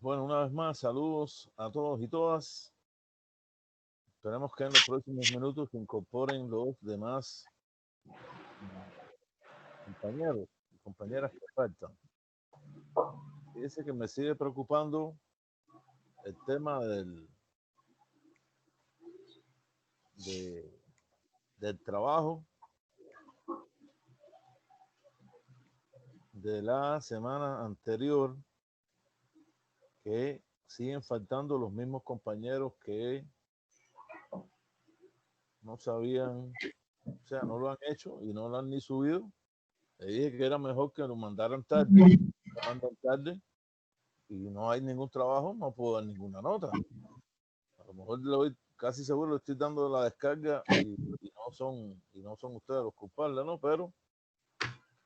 Bueno, una vez más, saludos a todos y todas. Esperemos que en los próximos minutos se incorporen los demás compañeros y compañeras que faltan. Fíjese que me sigue preocupando el tema del trabajo de la semana anterior, que siguen faltando los mismos compañeros que no sabían, o sea, no lo han hecho y no lo han ni subido. Le dije que era mejor que lo mandaran tarde, lo mandan tarde y no hay ningún trabajo, no puedo dar ninguna nota. A lo mejor le doy, casi seguro le estoy dando la descarga y no son ustedes los culpables, ¿no? Pero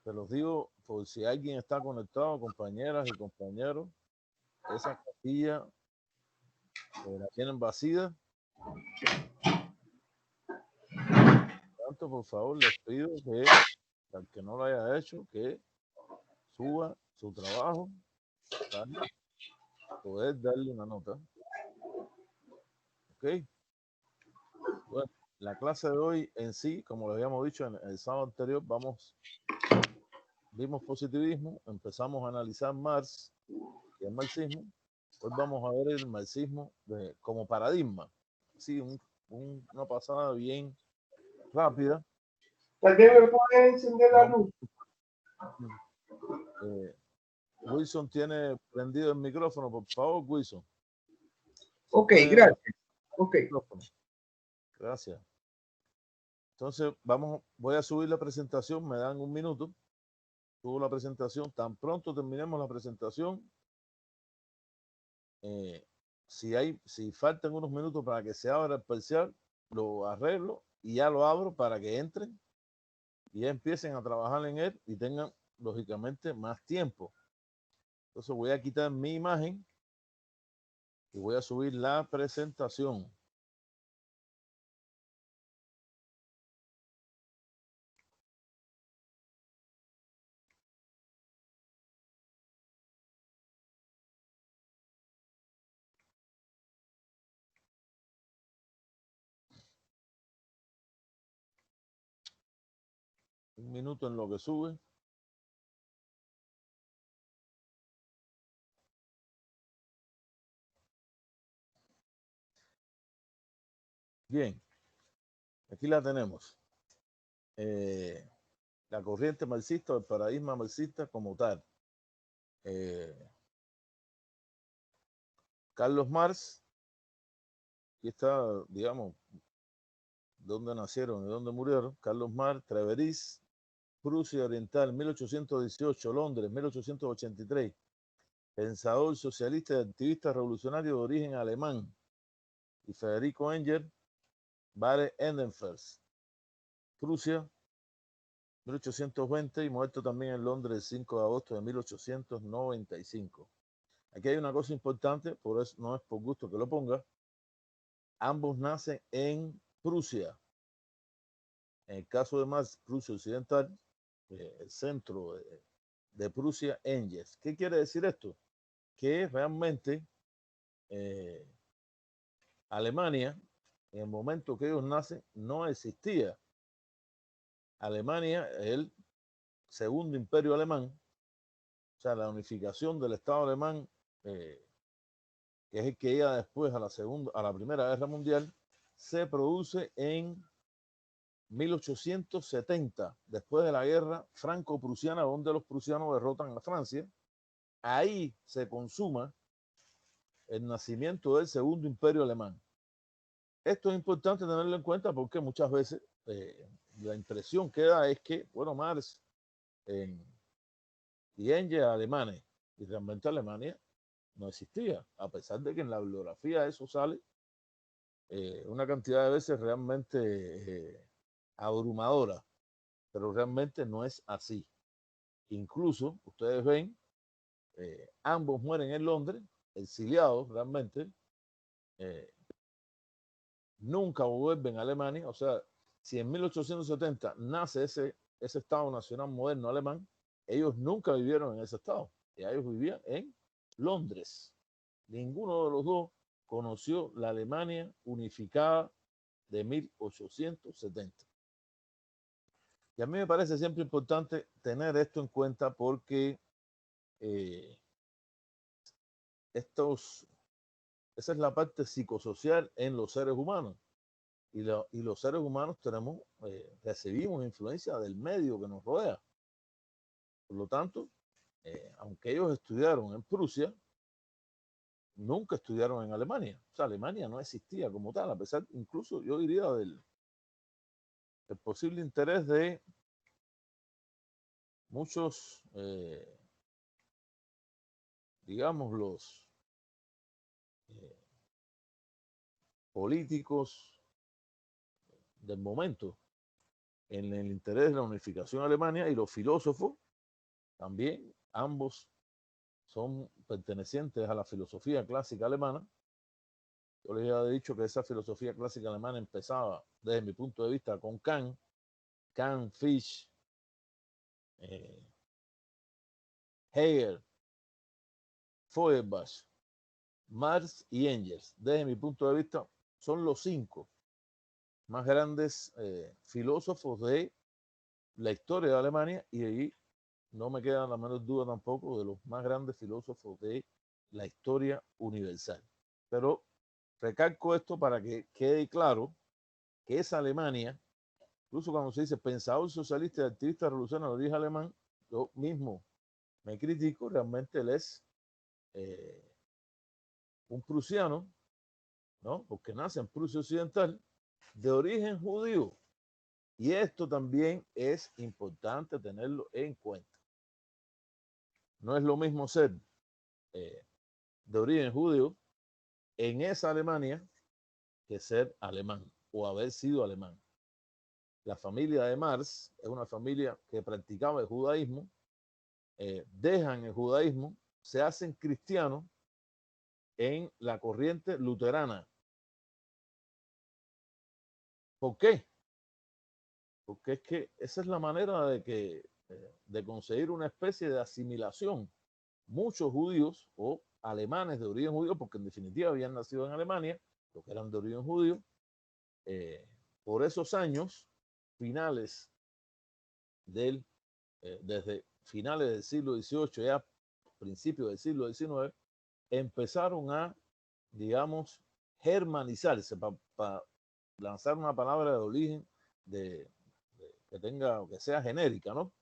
se los digo por si alguien está conectado, compañeras y compañeros, esa casilla la tienen vacía. Tanto, por favor, les pido que al que no lo haya hecho, que suba su trabajo para poder darle una nota. ¿Ok? Bueno, la clase de hoy en sí, como lo habíamos dicho en el sábado anterior, vimos positivismo, empezamos a analizar Marx y el marxismo. Hoy vamos a ver el marxismo como paradigma. Sí, una pasada bien rápida. ¿Alguien me puede encender la No, luz? Wilson tiene prendido el micrófono, por favor, Wilson. Ok, gracias. Ok. Gracias. Entonces, voy a subir la presentación, me dan un minuto. Subo la presentación, tan pronto terminemos la presentación. Si faltan unos minutos para que se abra el parcial, lo arreglo y ya lo abro para que entren y ya empiecen a trabajar en él y tengan, lógicamente, más tiempo. Entonces voy a quitar mi imagen y voy a subir la presentación. Un minuto en lo que sube. Bien, aquí la tenemos. La corriente marxista o el paradigma marxista como tal. Carlos Marx, aquí está, digamos, dónde nacieron y dónde murieron. Carlos Marx, Treveriz, Prusia Oriental, 1818, Londres, 1883. Pensador socialista y activista revolucionario de origen alemán. Y Federico Engel, Bader Endenfels, Prusia, 1820, y muerto también en Londres el 5 de agosto de 1895. Aquí hay una cosa importante, por eso no es por gusto que lo ponga. Ambos nacen en Prusia. En el caso de Marx, Prusia Occidental, el centro de Prusia, Engels. ¿Qué quiere decir esto? Que realmente Alemania, en el momento que ellos nacen, no existía. Alemania, el segundo imperio alemán, o sea, la unificación del Estado alemán, que es el que llega después a la Primera Guerra Mundial, se produce en 1870, después de la guerra franco-prusiana, donde los prusianos derrotan a Francia. Ahí se consuma el nacimiento del segundo imperio alemán. Esto es importante tenerlo en cuenta porque muchas veces la impresión que da es que, bueno, Marx y Engels alemanes, y realmente Alemania no existía, a pesar de que en la bibliografía eso sale una cantidad de veces realmente abrumadora, pero realmente no es así. Incluso, ustedes ven, ambos mueren en Londres, exiliados realmente, nunca vuelven a Alemania. O sea, si en 1870 nace ese Estado Nacional moderno alemán, ellos nunca vivieron en ese estado, ellos vivían en Londres. ninguno de los dos conoció la Alemania unificada de 1870. Y a mí me parece siempre importante tener esto en cuenta porque esa es la parte psicosocial en los seres humanos. Y los seres humanos recibimos influencia del medio que nos rodea. Por lo tanto, aunque ellos estudiaron en Prusia, nunca estudiaron en Alemania. O sea, Alemania no existía como tal, a pesar, incluso yo diría, del posible interés de muchos, digamos, los políticos del momento en el interés de la unificación alemana, y los filósofos también, ambos son pertenecientes a la filosofía clásica alemana. Yo les había dicho que esa filosofía clásica alemana empezaba, desde mi punto de vista, con Kant, Fichte, Hegel, Feuerbach, Marx y Engels. Desde mi punto de vista, son los 5 más grandes filósofos de la historia de Alemania, y ahí no me queda la menor duda tampoco de los más grandes filósofos de la historia universal. Pero recalco esto para que quede claro que esa Alemania, incluso cuando se dice pensador socialista y activista revolucionario de origen alemán, yo mismo me critico, realmente él es un prusiano, ¿no? Porque nace en Prusia Occidental, de origen judío. Y esto también es importante tenerlo en cuenta. No es lo mismo ser de origen judío en esa Alemania que ser alemán o haber sido alemán. La familia de Marx es una familia que practicaba el judaísmo, dejan el judaísmo, se hacen cristianos en la corriente luterana. ¿Por qué? Porque es que esa es la manera de conseguir una especie de asimilación. Muchos judíos o alemanes de origen judío, porque en definitiva habían nacido en Alemania, los que eran de origen judío, por esos años, desde finales del siglo XVIII, ya principios del siglo XIX, empezaron a, digamos, germanizarse, para lanzar una palabra de origen que sea genérica, ¿no?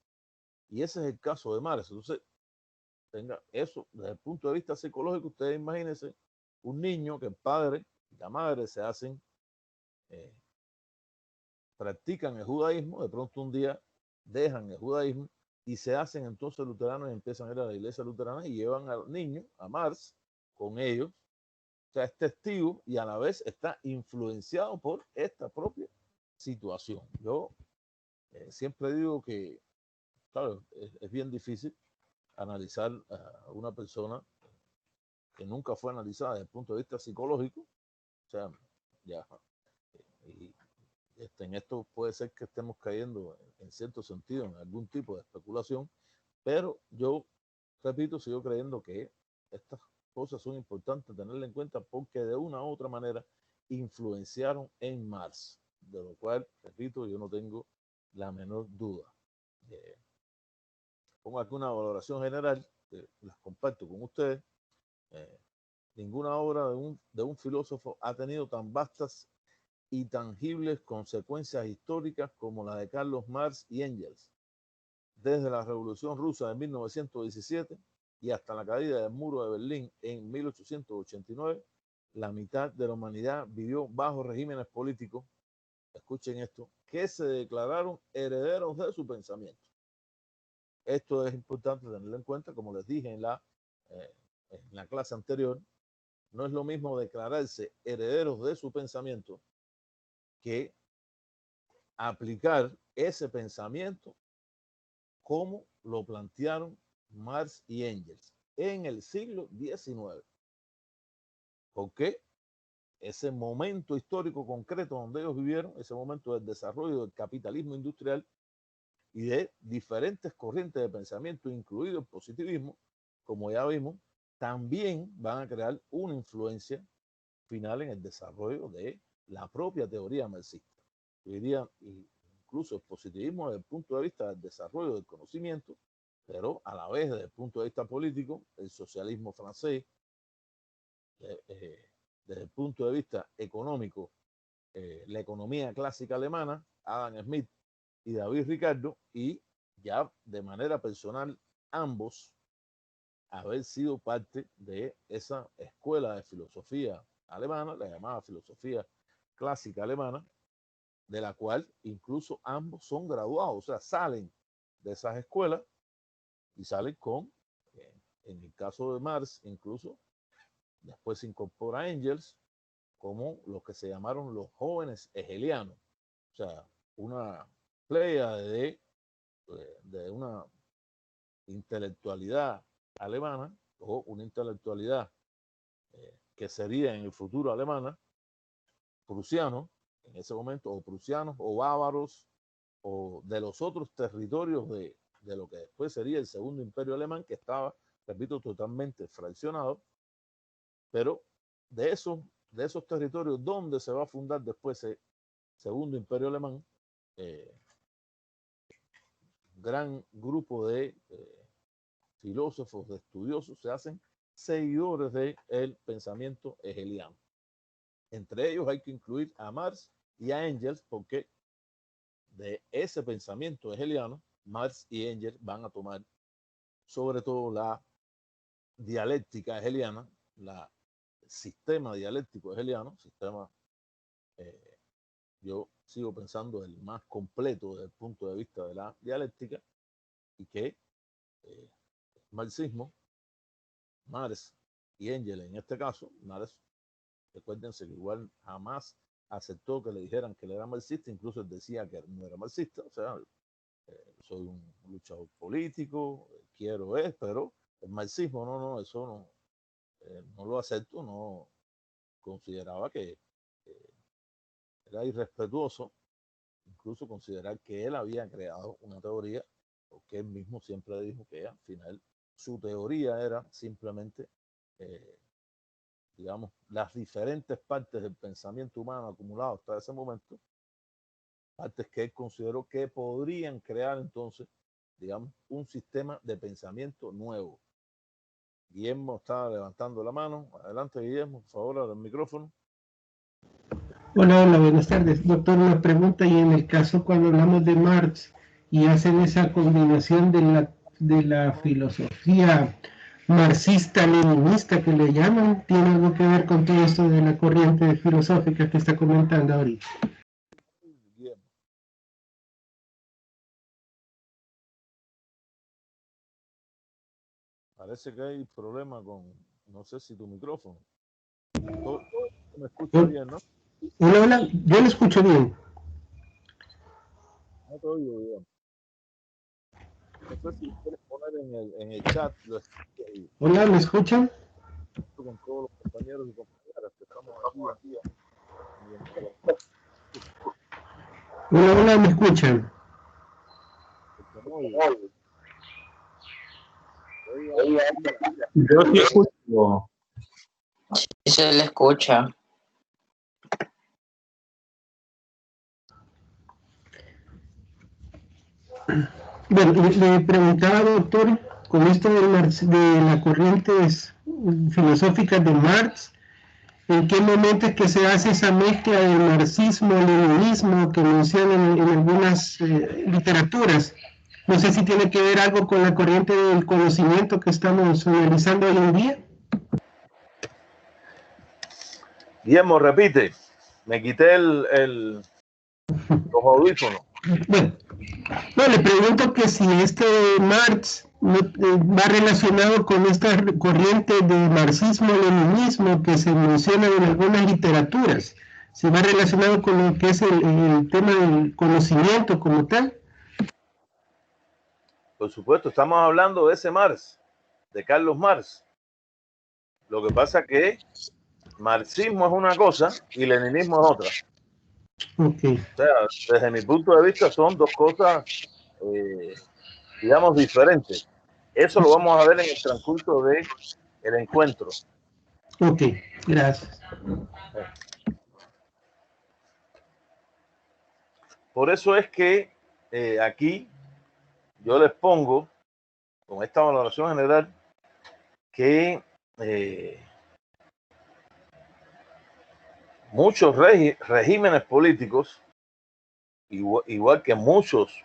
Y ese es el caso de Marx. Entonces, tenga eso desde el punto de vista psicológico. Ustedes imagínense un niño que el padre y la madre practican el judaísmo, de pronto un día dejan el judaísmo y se hacen entonces luteranos y empiezan a ir a la iglesia luterana y llevan al niño, a Marx, con ellos. O sea, es testigo y a la vez está influenciado por esta propia situación. Yo siempre digo que, claro, es bien difícil analizar a una persona que nunca fue analizada desde el punto de vista psicológico. O sea, ya, y en esto puede ser que estemos cayendo en cierto sentido en algún tipo de especulación, pero yo repito, sigo creyendo que estas cosas son importantes tenerla en cuenta porque de una u otra manera influenciaron en Marx, de lo cual, repito, yo no tengo la menor duda. Pongo aquí una valoración general, que las comparto con ustedes. Ninguna obra de un filósofo ha tenido tan vastas y tangibles consecuencias históricas como la de Carlos Marx y Engels. Desde la Revolución Rusa de 1917 y hasta la caída del muro de Berlín en 1889, la mitad de la humanidad vivió bajo regímenes políticos, escuchen esto, que se declararon herederos de su pensamiento. Esto es importante tenerlo en cuenta, como les dije en la clase anterior. No es lo mismo declararse herederos de su pensamiento que aplicar ese pensamiento como lo plantearon Marx y Engels en el siglo XIX. Porque ese momento histórico concreto donde ellos vivieron, ese momento del desarrollo del capitalismo industrial y de diferentes corrientes de pensamiento, incluido el positivismo, como ya vimos, también van a crear una influencia final en el desarrollo de la propia teoría marxista. Yo diría, incluso el positivismo desde el punto de vista del desarrollo del conocimiento, pero a la vez desde el punto de vista político, el socialismo francés, desde el punto de vista económico, la economía clásica alemana, Adam Smith y David Ricardo, y ya de manera personal ambos haber sido parte de esa escuela de filosofía alemana, la llamada filosofía clásica alemana, de la cual incluso ambos son graduados, o sea, salen de esas escuelas y salen con, en el caso de Marx, incluso después se incorpora Engels como los que se llamaron los jóvenes hegelianos, o sea, una playa de una intelectualidad alemana o una intelectualidad que sería en el futuro alemana, prusianos en ese momento, o prusianos o bávaros, o de los otros territorios de lo que después sería el segundo imperio alemán, que estaba, repito, totalmente fraccionado, pero de esos territorios donde se va a fundar después el segundo imperio alemán, gran grupo de filósofos, de estudiosos, se hacen seguidores del pensamiento hegeliano. Entre ellos hay que incluir a Marx y a Engels, porque de ese pensamiento hegeliano, Marx y Engels van a tomar sobre todo la dialéctica hegeliana, la sistema dialéctico hegeliano, sistema, yo sigo pensando el más completo desde el punto de vista de la dialéctica, y que marxismo, Marx y Engels en este caso, Marx, recuérdense que igual jamás aceptó que le dijeran que él era marxista, incluso él decía que no era marxista, o sea, soy un luchador político, quiero pero el marxismo no, eso no lo acepto, no consideraba que era irrespetuoso, incluso considerar que él había creado una teoría, porque él mismo siempre dijo que al final su teoría era simplemente, digamos, las diferentes partes del pensamiento humano acumulado hasta ese momento, partes que él consideró que podrían crear entonces, digamos, un sistema de pensamiento nuevo. Guillermo está levantando la mano. Adelante, Guillermo, por favor, al micrófono. Hola, buenas tardes. Doctor, una pregunta, y en el caso cuando hablamos de Marx y hacen esa combinación de la filosofía marxista-leninista que le llaman, ¿tiene algo que ver con todo esto de la corriente filosófica que está comentando ahorita? Guillermo. Parece que hay problema con, no sé si tu micrófono. Todo me escucha bien, ¿no? Hola, yo lo escucho bien. No te oigo bien. No sé si quieres poner en el chat. Hola, ¿me escuchan? Con todos los compañeros y compañeras que estamos aquí. Hola, ¿me escuchan? Yo sí escucho. Sí se le escucha. Bueno, le preguntaba, doctor, con esto de la corrientes filosóficas de Marx, ¿en qué momento es que se hace esa mezcla del marxismo-leninismo que mencionan en algunas literaturas? No sé si tiene que ver algo con la corriente del conocimiento que estamos analizando hoy en día. Guillermo, repite. Me quité los audífonos. Bueno, no, le pregunto que si este Marx va relacionado con esta corriente de marxismo-leninismo que se menciona en algunas literaturas, si va relacionado con lo que es el tema del conocimiento como tal. Por supuesto, estamos hablando de ese Marx, de Carlos Marx. Lo que pasa es que marxismo es una cosa y leninismo es otra. Okay. O sea, desde mi punto de vista son dos cosas, digamos, diferentes. Eso lo vamos a ver en el transcurso de el encuentro. Ok, gracias. Por eso es que aquí yo les pongo, con esta valoración general, que muchos regímenes políticos, igual que muchos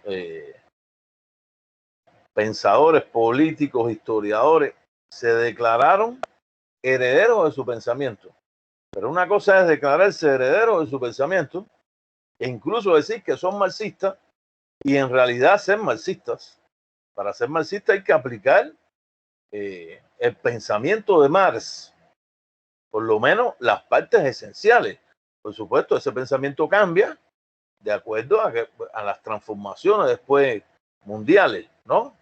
pensadores políticos, historiadores, se declararon herederos de su pensamiento. Pero una cosa es declararse herederos de su pensamiento e incluso decir que son marxistas y en realidad ser marxistas. Para ser marxista hay que aplicar el pensamiento de Marx, por lo menos las partes esenciales. Por supuesto, ese pensamiento cambia de acuerdo a las transformaciones después mundiales, ¿no?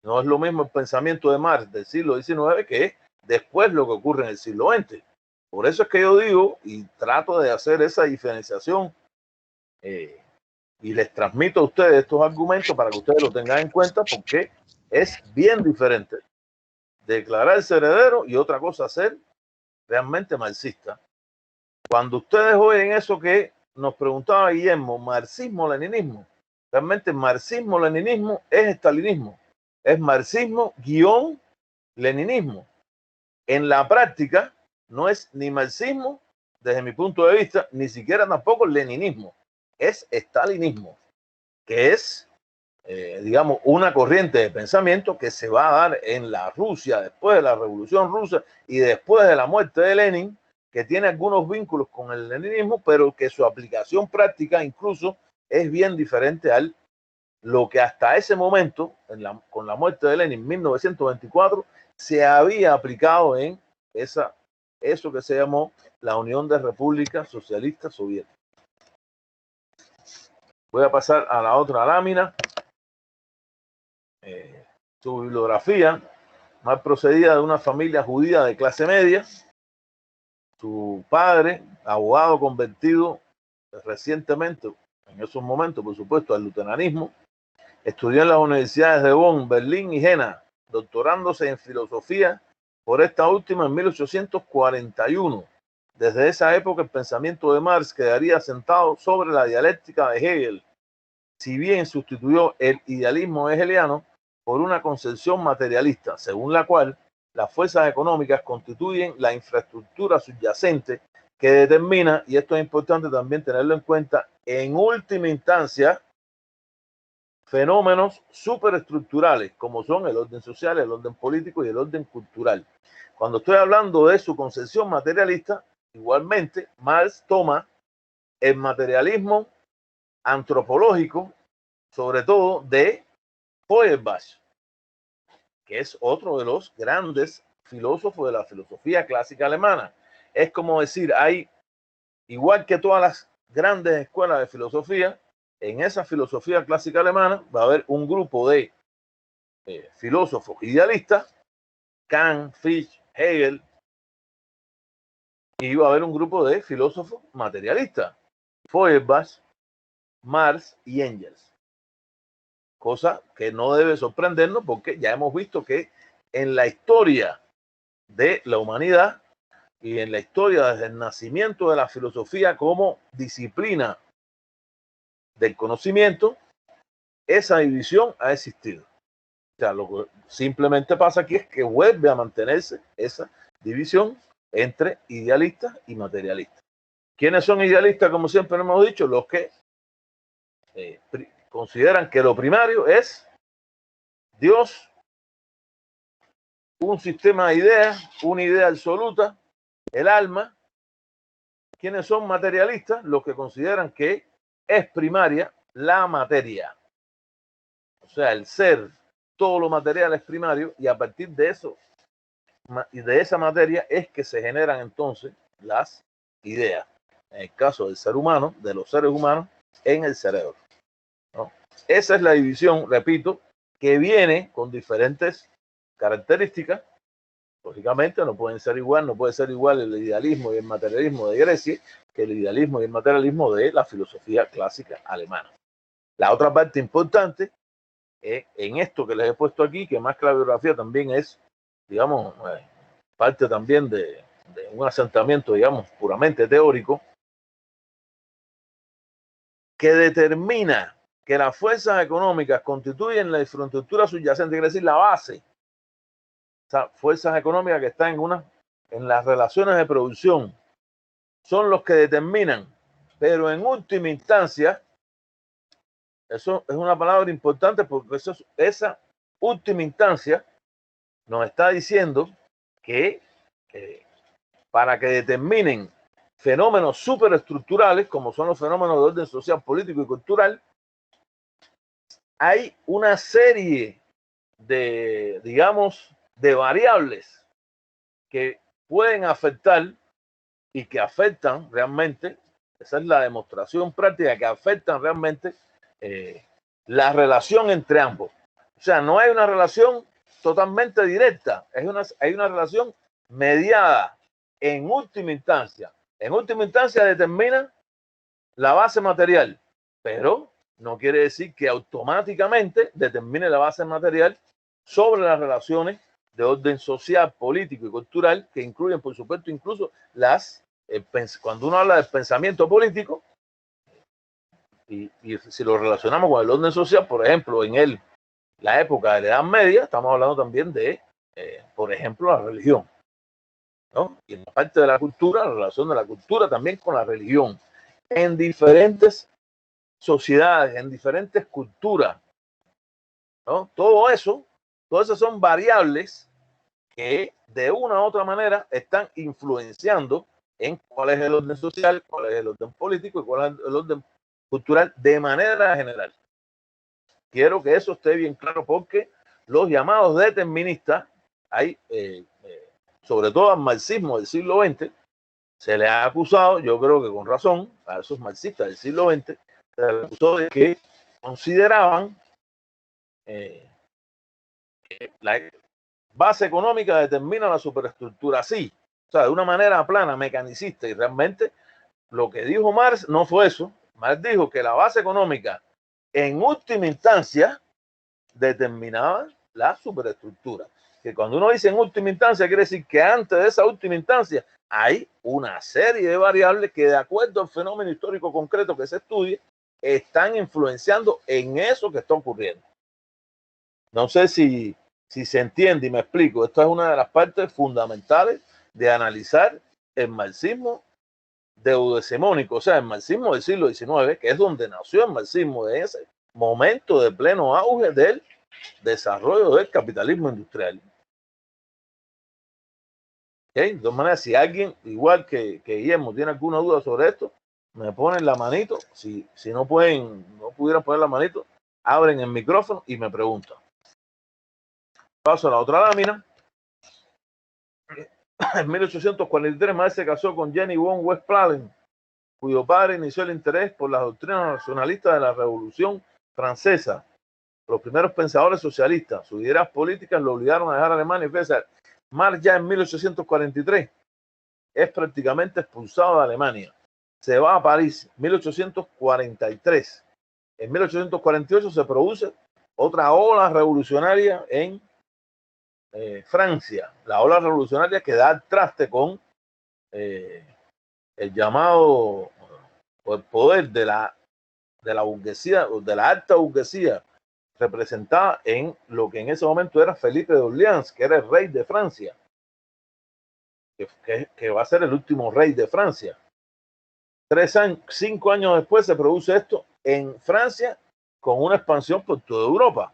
No es lo mismo el pensamiento de Marx del siglo XIX que después lo que ocurre en el siglo XX. Por eso es que yo digo y trato de hacer esa diferenciación y les transmito a ustedes estos argumentos para que ustedes lo tengan en cuenta, porque es bien diferente declararse heredero y otra cosa ser realmente marxista. Cuando ustedes oyen eso que nos preguntaba Guillermo, marxismo-leninismo, realmente marxismo-leninismo es estalinismo, es marxismo-leninismo. En la práctica no es ni marxismo, desde mi punto de vista, ni siquiera tampoco leninismo, es estalinismo, que es, digamos, una corriente de pensamiento que se va a dar en la Rusia después de la Revolución Rusa y después de la muerte de Lenin, que tiene algunos vínculos con el leninismo, pero que su aplicación práctica incluso es bien diferente a lo que hasta ese momento, con la muerte de Lenin en 1924, se había aplicado en eso que se llamó la Unión de Repúblicas Socialistas Soviéticas. Voy a pasar a la otra lámina. Su bibliografía. Marx procedía de una familia judía de clase media. Su padre, abogado convertido recientemente, en esos momentos, por supuesto, al luteranismo, estudió en las universidades de Bonn, Berlín y Jena, doctorándose en filosofía por esta última en 1841. Desde esa época el pensamiento de Marx quedaría sentado sobre la dialéctica de Hegel, si bien sustituyó el idealismo hegeliano por una concepción materialista, según la cual las fuerzas económicas constituyen la infraestructura subyacente que determina, y esto es importante también tenerlo en cuenta, en última instancia, fenómenos superestructurales, como son el orden social, el orden político y el orden cultural. Cuando estoy hablando de su concepción materialista, igualmente Marx toma el materialismo antropológico, sobre todo de Feuerbach, que es otro de los grandes filósofos de la filosofía clásica alemana. Es como decir, hay, igual que todas las grandes escuelas de filosofía, en esa filosofía clásica alemana va a haber un grupo de filósofos idealistas, Kant, Fichte, Hegel, y va a haber un grupo de filósofos materialistas, Feuerbach, Marx y Engels. Cosa que no debe sorprendernos porque ya hemos visto que en la historia de la humanidad y en la historia desde el nacimiento de la filosofía como disciplina del conocimiento, esa división ha existido. O sea, lo que simplemente pasa aquí es que vuelve a mantenerse esa división entre idealistas y materialistas. ¿Quiénes son idealistas? Como siempre hemos dicho, los que consideran que lo primario es Dios, un sistema de ideas, una idea absoluta, el alma. ¿Quiénes son materialistas? Los que consideran que es primaria la materia. O sea, el ser, todo lo material es primario y a partir de eso y de esa materia es que se generan entonces las ideas. En el caso del ser humano, de los seres humanos, en el cerebro, ¿no? Esa es la división, repito, que viene con diferentes características. Lógicamente no pueden ser igual, no puede ser igual el idealismo y el materialismo de Grecia que el idealismo y el materialismo de la filosofía clásica alemana. La otra parte importante en esto que les he puesto aquí, que más que la biografía también es, digamos, parte también de un asentamiento, digamos, puramente teórico, que determina que las fuerzas económicas constituyen la infraestructura subyacente, quiere decir la base. O sea, fuerzas económicas que están en las relaciones de producción son los que determinan, pero en última instancia, eso es una palabra importante porque esa última instancia nos está diciendo que para que determinen fenómenos superestructurales, como son los fenómenos de orden social, político y cultural, hay una serie de, digamos, de variables que pueden afectar y que afectan realmente, esa es la demostración práctica, que afectan realmente la relación entre ambos. O sea, no hay una relación totalmente directa, hay una relación mediada en última instancia. En última instancia determina la base material, pero no quiere decir que automáticamente determine la base material sobre las relaciones de orden social, político y cultural, que incluyen, por supuesto, incluso cuando uno habla del pensamiento político, y si lo relacionamos con el orden social, por ejemplo, en la época de la Edad Media, estamos hablando también de, por ejemplo, la religión, ¿no? Y en la parte de la cultura, la relación de la cultura también con la religión, en diferentes sociedades, en diferentes culturas, ¿no? Todo eso, todas esas son variables que de una u otra manera están influenciando en cuál es el orden social, cuál es el orden político y cuál es el orden cultural de manera general. Quiero que eso esté bien claro porque los llamados deterministas, hay, sobre todo al marxismo del siglo XX, se le ha acusado, yo creo que con razón, a esos marxistas del siglo XX, se les acusó de que consideraban que la base económica determina la superestructura, sí, o sea, de una manera plana, mecanicista, y realmente lo que dijo Marx no fue eso. Marx dijo que la base económica en última instancia determinaba la superestructura. Que cuando uno dice en última instancia, quiere decir que antes de esa última instancia hay una serie de variables que, de acuerdo al fenómeno histórico concreto que se estudie, están influenciando en eso que está ocurriendo. No sé si se entiende y me explico. Esto es una de las partes fundamentales de analizar el marxismo deutesemónico, o sea, el marxismo del siglo XIX, que es donde nació el marxismo, de ese momento de pleno auge del desarrollo del capitalismo industrial. ¿Okay? De todas maneras, si alguien, igual que Guillermo, tiene alguna duda sobre esto, me ponen la manito. Si no pudieran poner la manito, abren el micrófono y me preguntan. Paso a la otra lámina. En 1843, Marx se casó con Jenny von Westphalen, cuyo padre inició el interés por las doctrinas nacionalistas de la Revolución Francesa. Los primeros pensadores socialistas, sus ideas políticas lo obligaron a dejar Alemania. Marx ya en 1843 es prácticamente expulsado de Alemania. Se va a París, 1843. En 1848 se produce otra ola revolucionaria en Francia. La ola revolucionaria que da el traste con el llamado el poder de la burguesía, de la alta burguesía, representada en lo que en ese momento era Felipe de Orleans, que era el rey de Francia, que va a ser el último rey de Francia. 5 años después se produce esto en Francia con una expansión por toda Europa.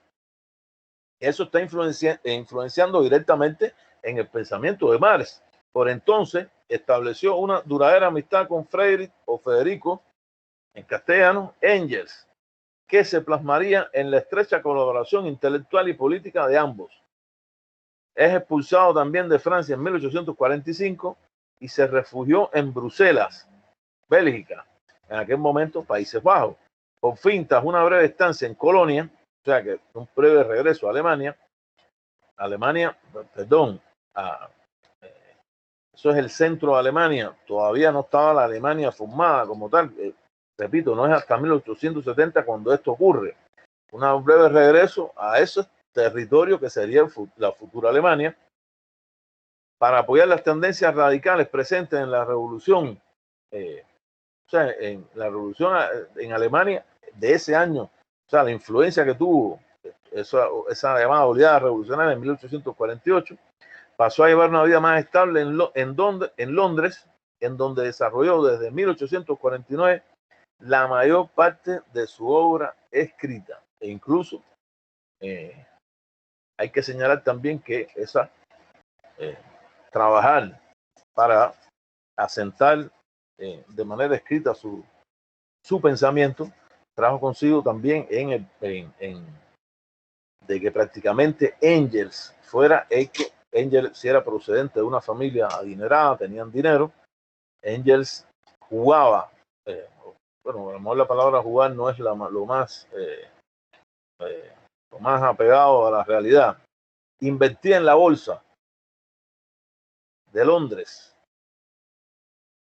Eso está influenciando directamente en el pensamiento de Marx. Por entonces estableció una duradera amistad con Friedrich o Federico, en castellano, Engels, que se plasmaría en la estrecha colaboración intelectual y política de ambos. Es expulsado también de Francia en 1845 y se refugió en Bruselas, Bélgica, en aquel momento Países Bajos. Por fin, tras una breve estancia en Colonia, o sea que un breve regreso a Alemania, eso es el centro de Alemania, todavía no estaba la Alemania formada como tal. Repito, no es hasta 1870 cuando esto ocurre. Un breve regreso a ese territorio que sería la futura Alemania. para apoyar las tendencias radicales presentes en la revolución, o sea, en la revolución en Alemania de ese año, o sea, la influencia que tuvo esa llamada oleada revolucionaria en 1848, pasó a llevar una vida más estable en Londres, en donde desarrolló desde 1849 la mayor parte de su obra escrita. E incluso hay que señalar también que trabajar para asentar de manera escrita su pensamiento trajo consigo también de que prácticamente Engels fuera Engels, si era procedente de una familia adinerada, tenían dinero. Engels jugaba, bueno, a lo mejor la palabra jugar no es lo más apegado a la realidad. Invertía en la bolsa de Londres.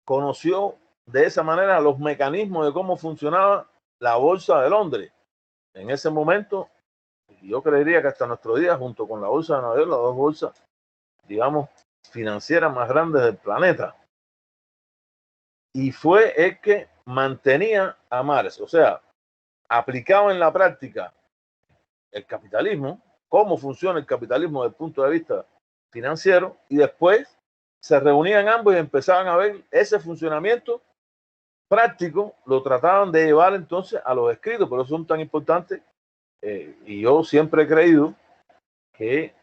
Conoció de esa manera los mecanismos de cómo funcionaba la bolsa de Londres. En ese momento, yo creería que hasta nuestro día, junto con la bolsa de Nueva York, las dos bolsas, digamos, financieras más grandes del planeta. Y fue el que mantenía a Marx, o sea, aplicado en la práctica el capitalismo, cómo funciona el capitalismo desde el punto de vista financiero, y después se reunían ambos y empezaban a ver ese funcionamiento práctico, lo trataban de llevar entonces a los escritos, por eso son tan importantes. Y yo siempre he creído que,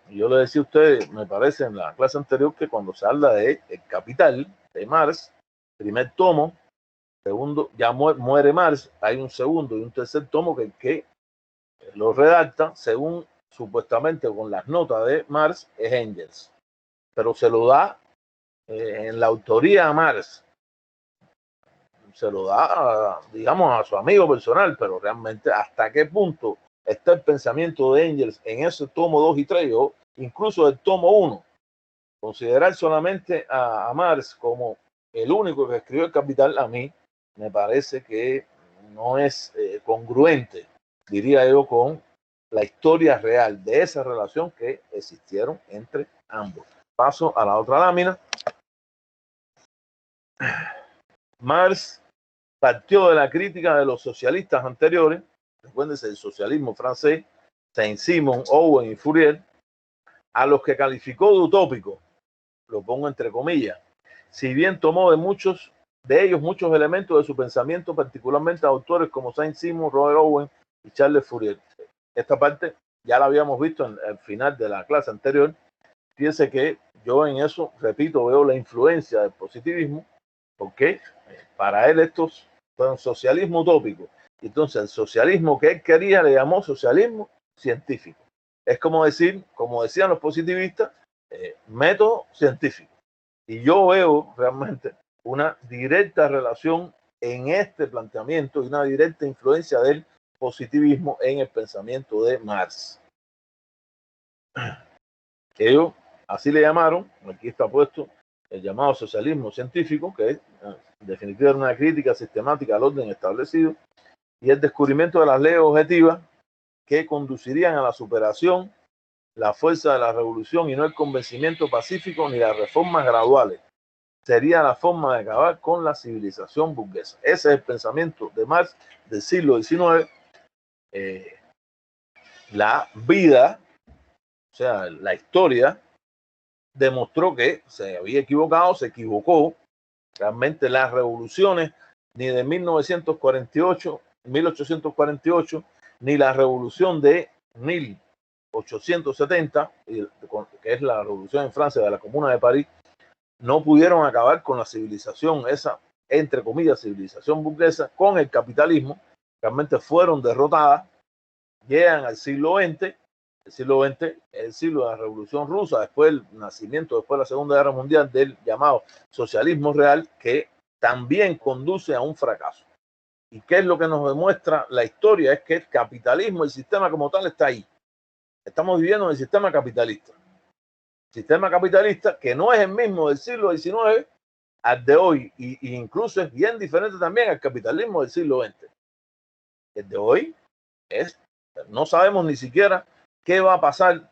yo le decía a ustedes, me parece en la clase anterior, que cuando se habla de El Capital de Marx, primer tomo, segundo, ya muere Marx, hay un segundo y un tercer tomo que lo redacta según supuestamente con las notas de Marx es Engels, pero se lo da en la autoría a Marx, se lo da, digamos, a su amigo personal, pero realmente hasta qué punto está el pensamiento de Engels en ese tomo 2 y 3, o incluso el tomo 1, considerar solamente a Marx como el único que escribió El Capital, a mí me parece que no es congruente, diría yo, con la historia real de esa relación que existieron entre ambos. Paso a la otra lámina. Marx partió de la crítica de los socialistas anteriores, recuérdense el socialismo francés, Saint-Simon, Owen y Fourier, a los que calificó de utópicos, lo pongo entre comillas, si bien tomó de ellos muchos elementos de su pensamiento, particularmente a autores como Saint-Simon, Robert Owen y Charles Fourier. Esta parte ya la habíamos visto en el final de la clase anterior. Fíjense que yo en eso, repito, veo la influencia del positivismo, porque para él estos fueron socialismo utópico. Entonces el socialismo que él quería le llamó socialismo científico. Es como decir, como decían los positivistas, método científico. Y yo veo realmente una directa relación en este planteamiento y una directa influencia del positivismo en el pensamiento de Marx. Ellos así le llamaron, aquí está puesto, el llamado socialismo científico, que es, en definitiva, una crítica sistemática al orden establecido y el descubrimiento de las leyes objetivas que conducirían a la superación, la fuerza de la revolución y no el convencimiento pacífico ni las reformas graduales. Sería la forma de acabar con la civilización burguesa. Ese es el pensamiento de Marx del siglo XIX. La vida, o sea, la historia, demostró que se había equivocado, se equivocó. Realmente las revoluciones ni de 1848, ni la revolución de 1870, que es la revolución en Francia de la Comuna de París, no pudieron acabar con la civilización, esa, entre comillas, civilización burguesa, con el capitalismo. Realmente fueron derrotadas, llegan al siglo XX. El siglo XX es el siglo de la Revolución Rusa, después el nacimiento, después de la Segunda Guerra Mundial, del llamado socialismo real, que también conduce a un fracaso. ¿Y qué es lo que nos demuestra la historia? Es que el capitalismo, el sistema como tal, está ahí. Estamos viviendo en el sistema capitalista. Sistema capitalista que no es el mismo del siglo XIX al de hoy, y incluso es bien diferente también al capitalismo del siglo XX. El de hoy no sabemos ni siquiera qué va a pasar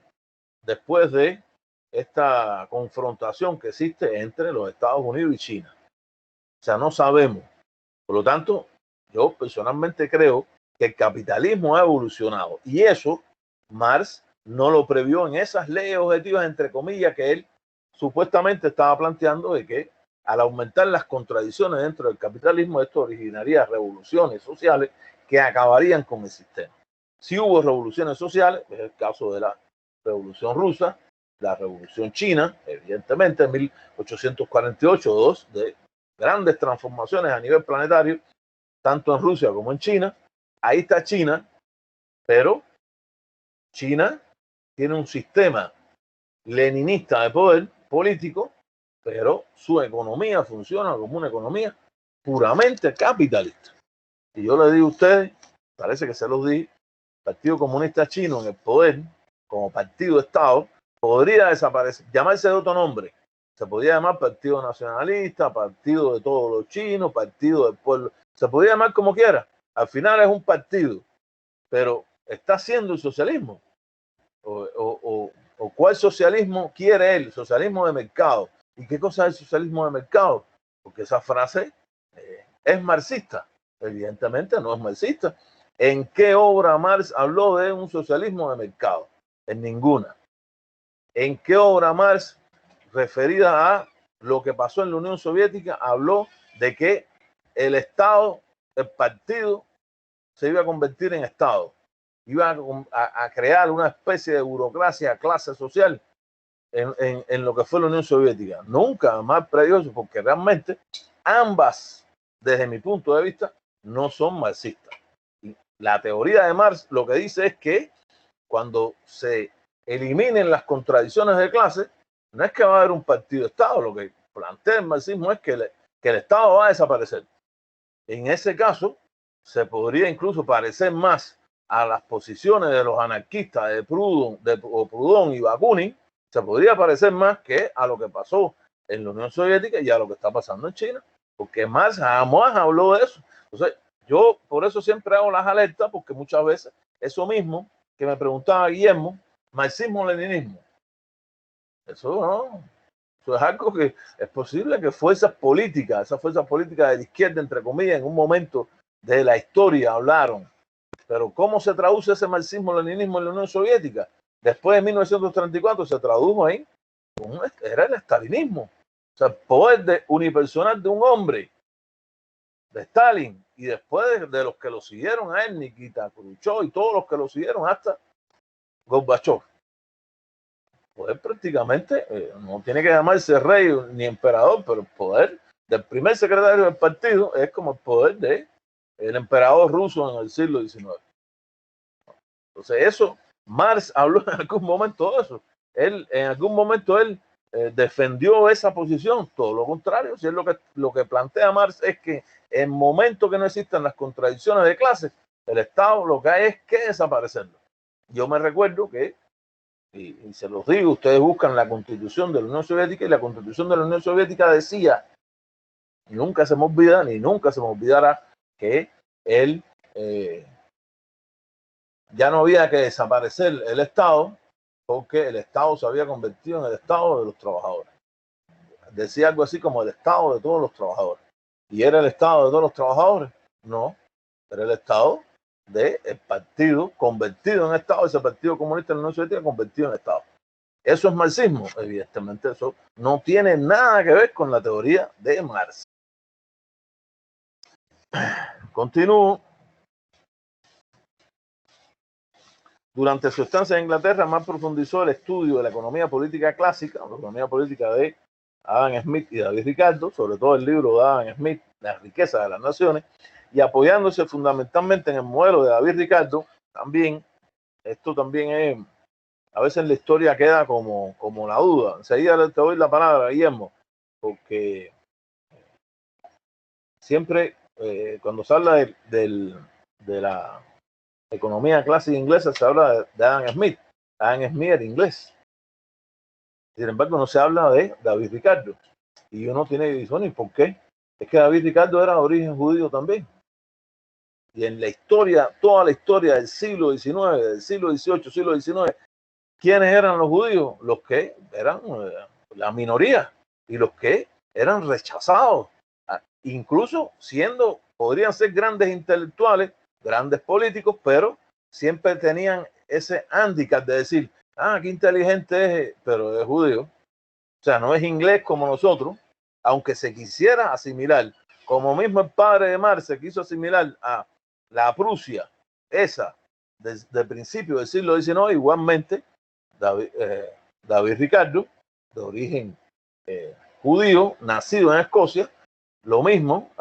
después de esta confrontación que existe entre los Estados Unidos y China. O sea, no sabemos. Por lo tanto, yo personalmente creo que el capitalismo ha evolucionado y eso Marx no lo previó en esas leyes objetivas, entre comillas, que él supuestamente estaba planteando, de que al aumentar las contradicciones dentro del capitalismo, esto originaría revoluciones sociales que acabarían con el sistema. Si hubo revoluciones sociales, es el caso de la Revolución Rusa, la Revolución China, evidentemente en 1848, dos de grandes transformaciones a nivel planetario, tanto en Rusia como en China. Ahí está China, pero China tiene un sistema leninista de poder político, pero su economía funciona como una economía puramente capitalista. Y yo le digo a ustedes, parece que se los di, el Partido Comunista Chino en el poder, como partido de Estado, podría desaparecer, llamarse de otro nombre. Se podría llamar Partido Nacionalista, Partido de todos los chinos, Partido del pueblo. Se podría llamar como quiera. Al final es un partido, pero está haciendo el socialismo. ¿O cuál socialismo quiere él? Socialismo de mercado. ¿Y qué cosa es el socialismo de mercado? Porque esa frase es marxista. Evidentemente no es marxista. ¿En qué obra Marx habló de un socialismo de mercado? En ninguna. ¿En qué obra Marx, referida a lo que pasó en la Unión Soviética, habló de que el Estado, el partido, se iba a convertir en Estado? Iba a crear una especie de burocracia, clase social en lo que fue la Unión Soviética. Nunca más predijo eso, porque realmente ambas, desde mi punto de vista, no son marxistas. La teoría de Marx lo que dice es que cuando se eliminen las contradicciones de clase, no es que va a haber un partido de Estado, lo que plantea el marxismo es que el Estado va a desaparecer. En ese caso, se podría incluso parecer más a las posiciones de los anarquistas de Proudhon y Bakunin, se podría parecer más que a lo que pasó en la Unión Soviética y a lo que está pasando en China, porque Marx jamás habló de eso. Entonces, yo por eso siempre hago las alertas, porque muchas veces eso mismo que me preguntaba Guillermo, marxismo-leninismo, eso no, eso es algo que es posible que esas fuerzas políticas de la izquierda, entre comillas, en un momento de la historia hablaron. Pero ¿cómo se traduce ese marxismo-leninismo en la Unión Soviética? Después de 1934 se tradujo ahí, era el estalinismo. O sea, el poder unipersonal de un hombre, de Stalin, y después de los que lo siguieron a él, Nikita Khrushchev y todos los que lo siguieron hasta Gorbachev. Poder prácticamente, no tiene que llamarse rey ni emperador, pero el poder del primer secretario del partido es como el poder del emperador ruso en el siglo XIX. Entonces eso, Marx habló en algún momento de eso. En algún momento él defendió esa posición. Todo lo contrario, si es lo que plantea Marx es que en momento que no existan las contradicciones de clase, el Estado lo que hay es que desaparecerlo. Yo me recuerdo que, y se los digo, ustedes buscan la Constitución de la Unión Soviética, y la Constitución de la Unión Soviética decía, y nunca se me olvida, ni nunca se me olvidará, que él ya no había que desaparecer el Estado, porque el Estado se había convertido en el Estado de los trabajadores. Decía algo así como el Estado de todos los trabajadores. ¿Y era el Estado de todos los trabajadores? No, era el Estado del partido convertido en Estado, ese Partido Comunista de la Unión Soviética convertido en Estado. ¿Eso es marxismo? Evidentemente eso no tiene nada que ver con la teoría de Marx. Continúo. Durante su estancia en Inglaterra, Marx profundizó el estudio de la economía política clásica, la economía política de Adam Smith y David Ricardo, sobre todo el libro de Adam Smith, La riqueza de las naciones, y apoyándose fundamentalmente en el modelo de David Ricardo, también, esto también es, a veces en la historia queda como la duda. Enseguida te doy la palabra, Guillermo, porque siempre cuando se habla de la economía clásica inglesa se habla de Adam Smith. Adam Smith era inglés. Sin embargo, no se habla de David Ricardo. Y uno tiene que decir, ¿y por qué? Es que David Ricardo era de origen judío también. Y en la historia, toda la historia del siglo XIX, del siglo XVIII, siglo XIX, ¿quiénes eran los judíos? Los que eran la minoría y los que eran rechazados, incluso podrían ser grandes intelectuales, grandes políticos, pero siempre tenían ese hándicap de decir, qué inteligente es, pero es judío. O sea, no es inglés como nosotros, aunque se quisiera asimilar, como mismo el padre de Marx se quiso asimilar a la Prusia, esa, desde el principio del siglo XIX, igualmente, David Ricardo, de origen judío, nacido en Escocia, lo mismo,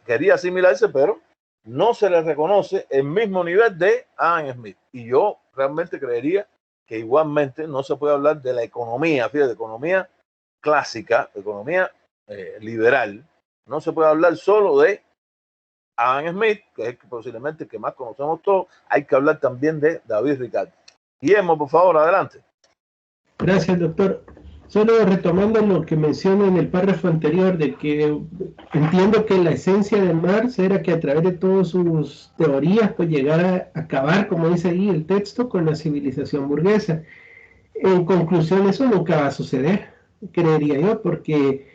quería asimilarse, pero no se le reconoce el mismo nivel de Adam Smith. Y yo realmente creería que igualmente no se puede hablar de la economía, fíjate, economía clásica, economía liberal, no se puede hablar solo de Adam Smith, que es posiblemente el que más conocemos todos, hay que hablar también de David Ricardo. Guillermo, por favor, adelante. Gracias, doctor. Solo retomando lo que menciono en el párrafo anterior, de que entiendo que la esencia de Marx era que a través de todas sus teorías, pues llegara a acabar, como dice ahí el texto, con la civilización burguesa. En conclusión, eso nunca va a suceder, creería yo, porque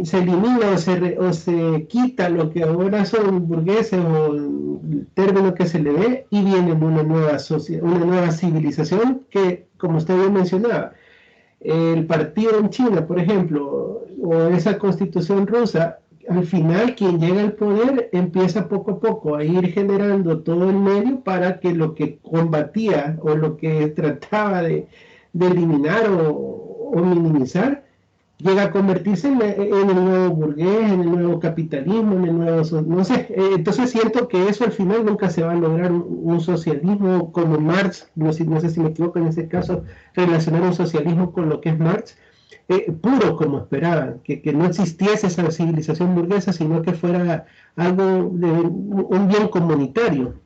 se elimina o se quita lo que ahora son burgueses o el término que se le dé y viene una nueva civilización que, como usted bien mencionaba, el partido en China, por ejemplo, o esa constitución rusa, al final quien llega al poder empieza poco a poco a ir generando todo el medio para que lo que combatía o lo que trataba de eliminar o minimizar llega a convertirse en el nuevo burgués, en el nuevo capitalismo, en el nuevo, no sé, entonces siento que eso al final nunca se va a lograr un socialismo como Marx, no sé si me equivoco en ese caso, relacionar un socialismo con lo que es Marx, puro como esperaban, que no existiese esa civilización burguesa, sino que fuera algo de un bien comunitario.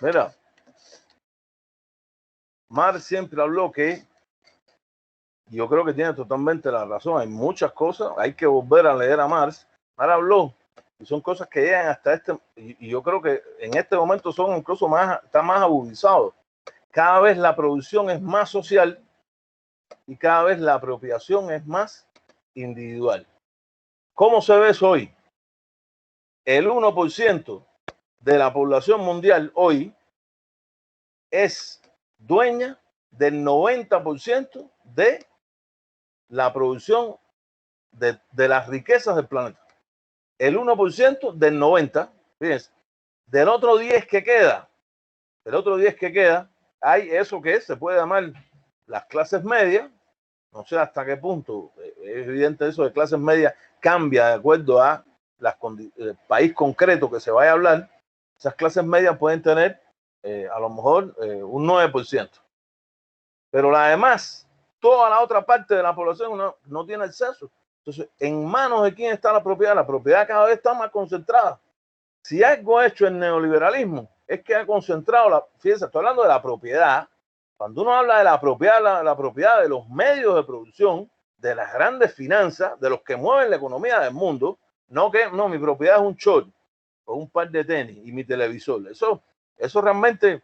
Mira, Marx siempre habló que, yo creo que tiene totalmente la razón, hay muchas cosas, hay que volver a leer a Marx. Marx habló, y son cosas que llegan hasta y yo creo que en este momento son incluso está más agudizado. Cada vez la producción es más social y cada vez la apropiación es más individual. ¿Cómo se ve eso hoy? El 1% de la población mundial hoy es dueña del 90% de la producción de las riquezas del planeta. El 1% del 90%, fíjense, del otro 10 que queda, hay eso que se puede llamar las clases medias. No sé hasta qué punto, es evidente eso de clases medias cambia de acuerdo a el país concreto que se vaya a hablar. Esas clases medias pueden tener a lo mejor un 9%. Pero la demás, toda la otra parte de la población no tiene acceso. Entonces, ¿en manos de quién está la propiedad? La propiedad cada vez está más concentrada. Si algo ha hecho el neoliberalismo es que ha concentrado, fíjense, estoy hablando de la propiedad. Cuando uno habla de la propiedad de los medios de producción, de las grandes finanzas, de los que mueven la economía del mundo, no, mi propiedad es un short o un par de tenis y mi televisor. Eso realmente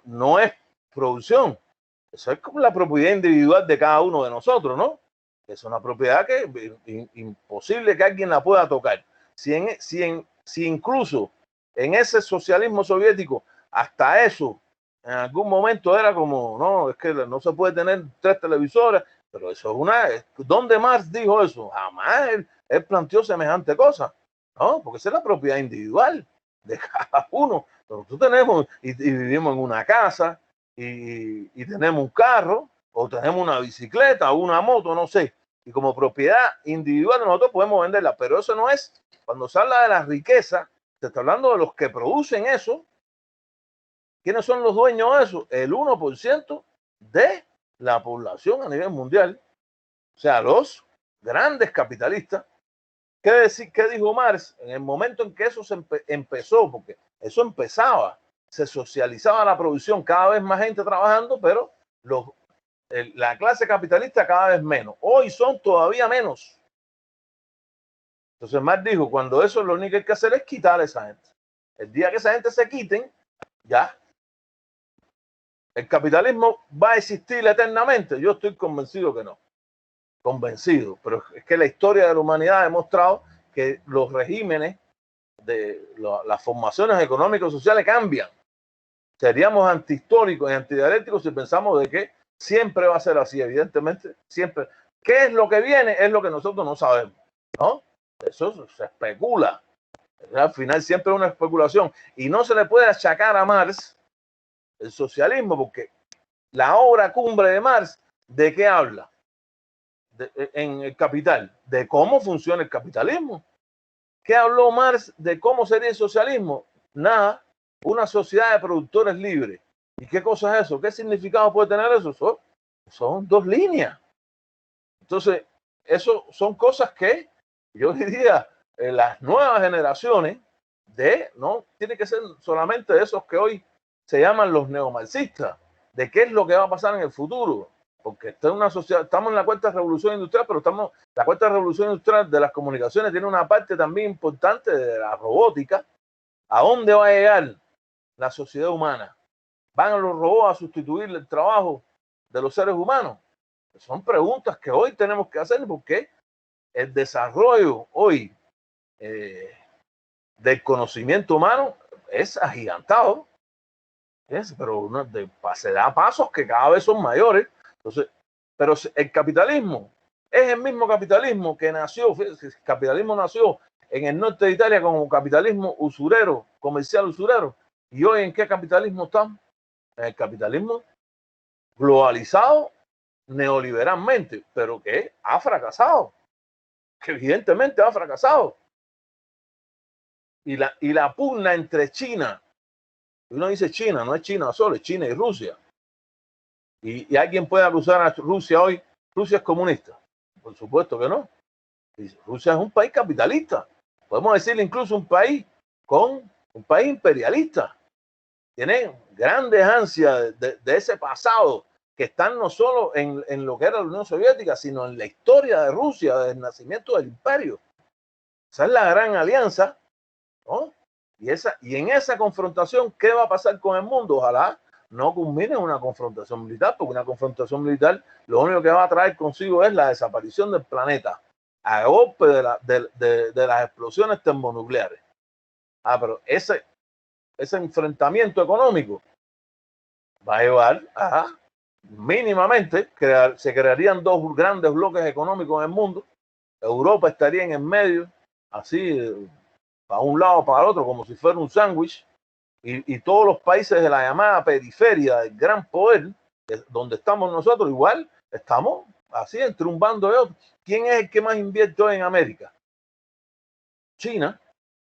no es producción. Eso es como la propiedad individual de cada uno de nosotros, ¿no? Es una propiedad que es imposible que alguien la pueda tocar. Si incluso en ese socialismo soviético, hasta eso, en algún momento era como, no, es que no se puede tener 3 televisores, pero eso es ¿dónde Marx dijo eso? Jamás él planteó semejante cosa, ¿no? Porque esa es la propiedad individual de cada uno. Nosotros tenemos y vivimos en una casa y tenemos un carro o tenemos una bicicleta o una moto, no sé. Y como propiedad individual nosotros podemos venderla, pero eso no es, cuando se habla de la riqueza, se está hablando de los que producen eso. ¿Quiénes son los dueños de eso? El 1% de la población a nivel mundial. O sea, los grandes capitalistas. ¿Qué dijo Marx? En el momento en que eso empezó, porque eso empezaba, se socializaba la producción, cada vez más gente trabajando, pero la clase capitalista cada vez menos. Hoy son todavía menos. Entonces Marx dijo, cuando eso lo único que hay que hacer es quitar a esa gente. El día que esa gente se quiten, ya ¿El capitalismo va a existir eternamente? Yo estoy convencido que no. Convencido. Pero es que la historia de la humanidad ha demostrado que los regímenes de las formaciones económicas y sociales cambian. Seríamos antihistóricos y antidialécticos si pensamos de que siempre va a ser así, evidentemente, siempre. ¿Qué es lo que viene? Es lo que nosotros no sabemos, ¿no? Eso se especula. Al final siempre es una especulación. Y no se le puede achacar a Marx el socialismo, porque la obra cumbre de Marx, ¿de qué habla? En el Capital, de cómo funciona el capitalismo. ¿Qué habló Marx de cómo sería el socialismo? Nada, una sociedad de productores libres. ¿Y qué cosa es eso? ¿Qué significado puede tener eso? Son dos líneas. Entonces, eso son cosas que yo diría las nuevas generaciones no tiene que ser solamente de esos que hoy se llaman los neomarxistas, de qué es lo que va a pasar en el futuro. Porque está en una sociedad, estamos en la cuarta revolución industrial, pero la cuarta revolución industrial de las comunicaciones tiene una parte también importante de la robótica. ¿A dónde va a llegar la sociedad humana? ¿Van los robots a sustituir el trabajo de los seres humanos? Son preguntas que hoy tenemos que hacer, porque el desarrollo hoy del conocimiento humano es agigantado, pero se da pasos que cada vez son mayores. Entonces, pero el capitalismo es el mismo capitalismo que nació, el capitalismo nació en el norte de Italia como capitalismo usurero, comercial usurero. ¿Y hoy en qué capitalismo estamos? En el capitalismo globalizado neoliberalmente, pero que ha fracasado, que evidentemente ha fracasado. Y la pugna entre China, uno dice China, no es China solo, es China y Rusia. Y alguien puede acusar a Rusia hoy. Rusia es comunista. Por supuesto que no. Rusia es un país capitalista. Podemos decirle incluso un país imperialista. Tiene grandes ansias de ese pasado que están no solo en lo que era la Unión Soviética, sino en la historia de Rusia, del nacimiento del imperio. Esa es la gran alianza, ¿no? Y en esa confrontación, ¿qué va a pasar con el mundo? Ojalá no culmine en una confrontación militar, porque una confrontación militar lo único que va a traer consigo es la desaparición del planeta a golpe de las explosiones termonucleares. Pero ese enfrentamiento económico va a llevar a mínimamente, se crearían dos grandes bloques económicos en el mundo. Europa estaría en el medio, así, para un lado para el otro, como si fuera un sándwich, y todos los países de la llamada periferia del gran poder, donde estamos nosotros, igual estamos así entre un bando y otro. ¿Quién es el que más invierte hoy en América? China.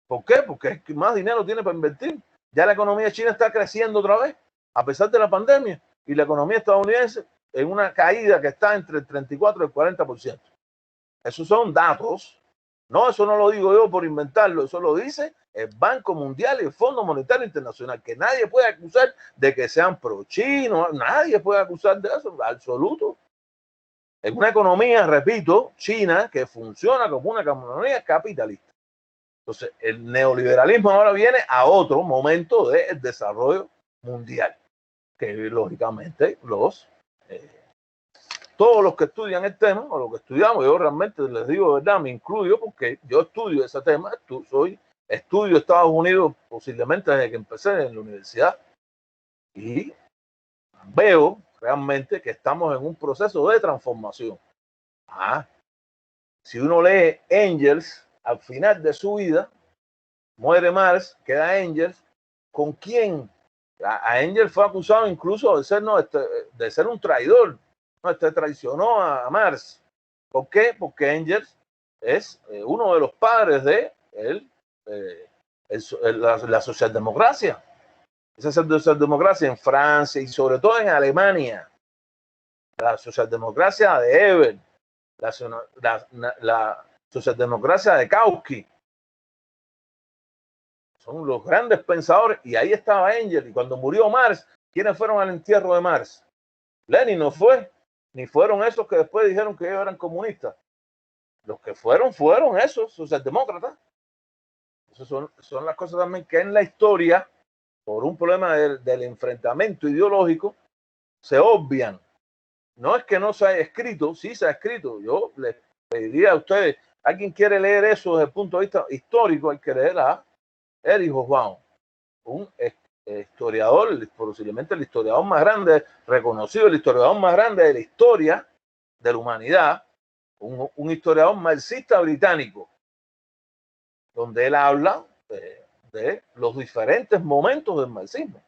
¿Por qué? Porque es el que más dinero tiene para invertir. Ya la economía china está creciendo otra vez, a pesar de la pandemia, y la economía estadounidense en una caída que está entre el 34 y el 40%. Esos son datos. No, eso no lo digo yo por inventarlo, eso lo dice el Banco Mundial y el Fondo Monetario Internacional, que nadie puede acusar de que sean pro-chinos, nadie puede acusar de eso, absoluto. Es una economía, repito, china, que funciona como una economía capitalista. Entonces, el neoliberalismo ahora viene a otro momento del desarrollo mundial, que lógicamente todos los que estudian el tema, o los que estudiamos, yo realmente les digo de verdad, me incluyo porque yo estudio ese tema, estudio Estados Unidos posiblemente desde que empecé en la universidad, y veo realmente que estamos en un proceso de transformación. Si uno lee Engels, al final de su vida, muere Marx, queda Engels. ¿Con quién? A Engels fue acusado incluso de ser un traidor. Traicionó a Marx. ¿Por qué? Porque Engels es uno de los padres de la socialdemocracia. Esa socialdemocracia en Francia y sobre todo en Alemania. La socialdemocracia de Hebel, la socialdemocracia de Kautsky. Son los grandes pensadores, y ahí estaba Engels. Y cuando murió Marx, ¿quiénes fueron al entierro de Marx? Lenin no fue, ni fueron esos que después dijeron que ellos eran comunistas. Los que fueron esos socialdemócratas. Esas son las cosas también que en la historia, por un problema del enfrentamiento ideológico, se obvian. No es que no se haya escrito, sí se ha escrito. Yo les pediría a ustedes, ¿alguien quiere leer eso desde el punto de vista histórico? Hay que leer a Erich Hobsbawm, un historiador, posiblemente el historiador más grande, reconocido, el historiador más grande de la historia de la humanidad, un historiador marxista británico, donde él habla de los diferentes momentos del marxismo.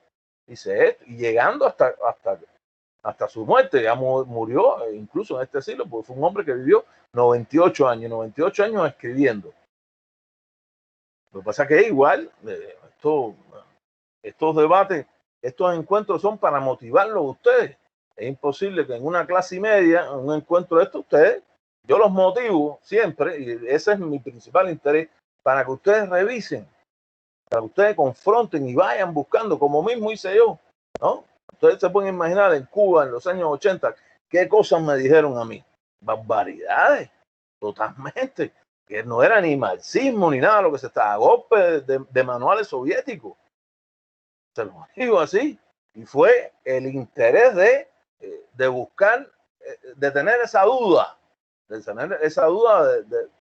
Dice esto, y llegando hasta su muerte, ya murió incluso en este siglo, porque fue un hombre que vivió 98 años escribiendo. Lo que pasa es que igual, estos debates, estos encuentros son para motivarlos a ustedes. Es imposible que en una clase y media, en un encuentro de estos, ustedes, yo los motivo siempre, y ese es mi principal interés, para que ustedes revisen, para que ustedes confronten y vayan buscando, como mismo hice yo, ¿no? Ustedes se pueden imaginar en Cuba en los años 80 qué cosas me dijeron a mí. Barbaridades, totalmente. Que no era ni marxismo ni nada, lo que se estaba a golpe de manuales soviéticos. Se lo digo así. Y fue el interés de buscar, de tener esa duda,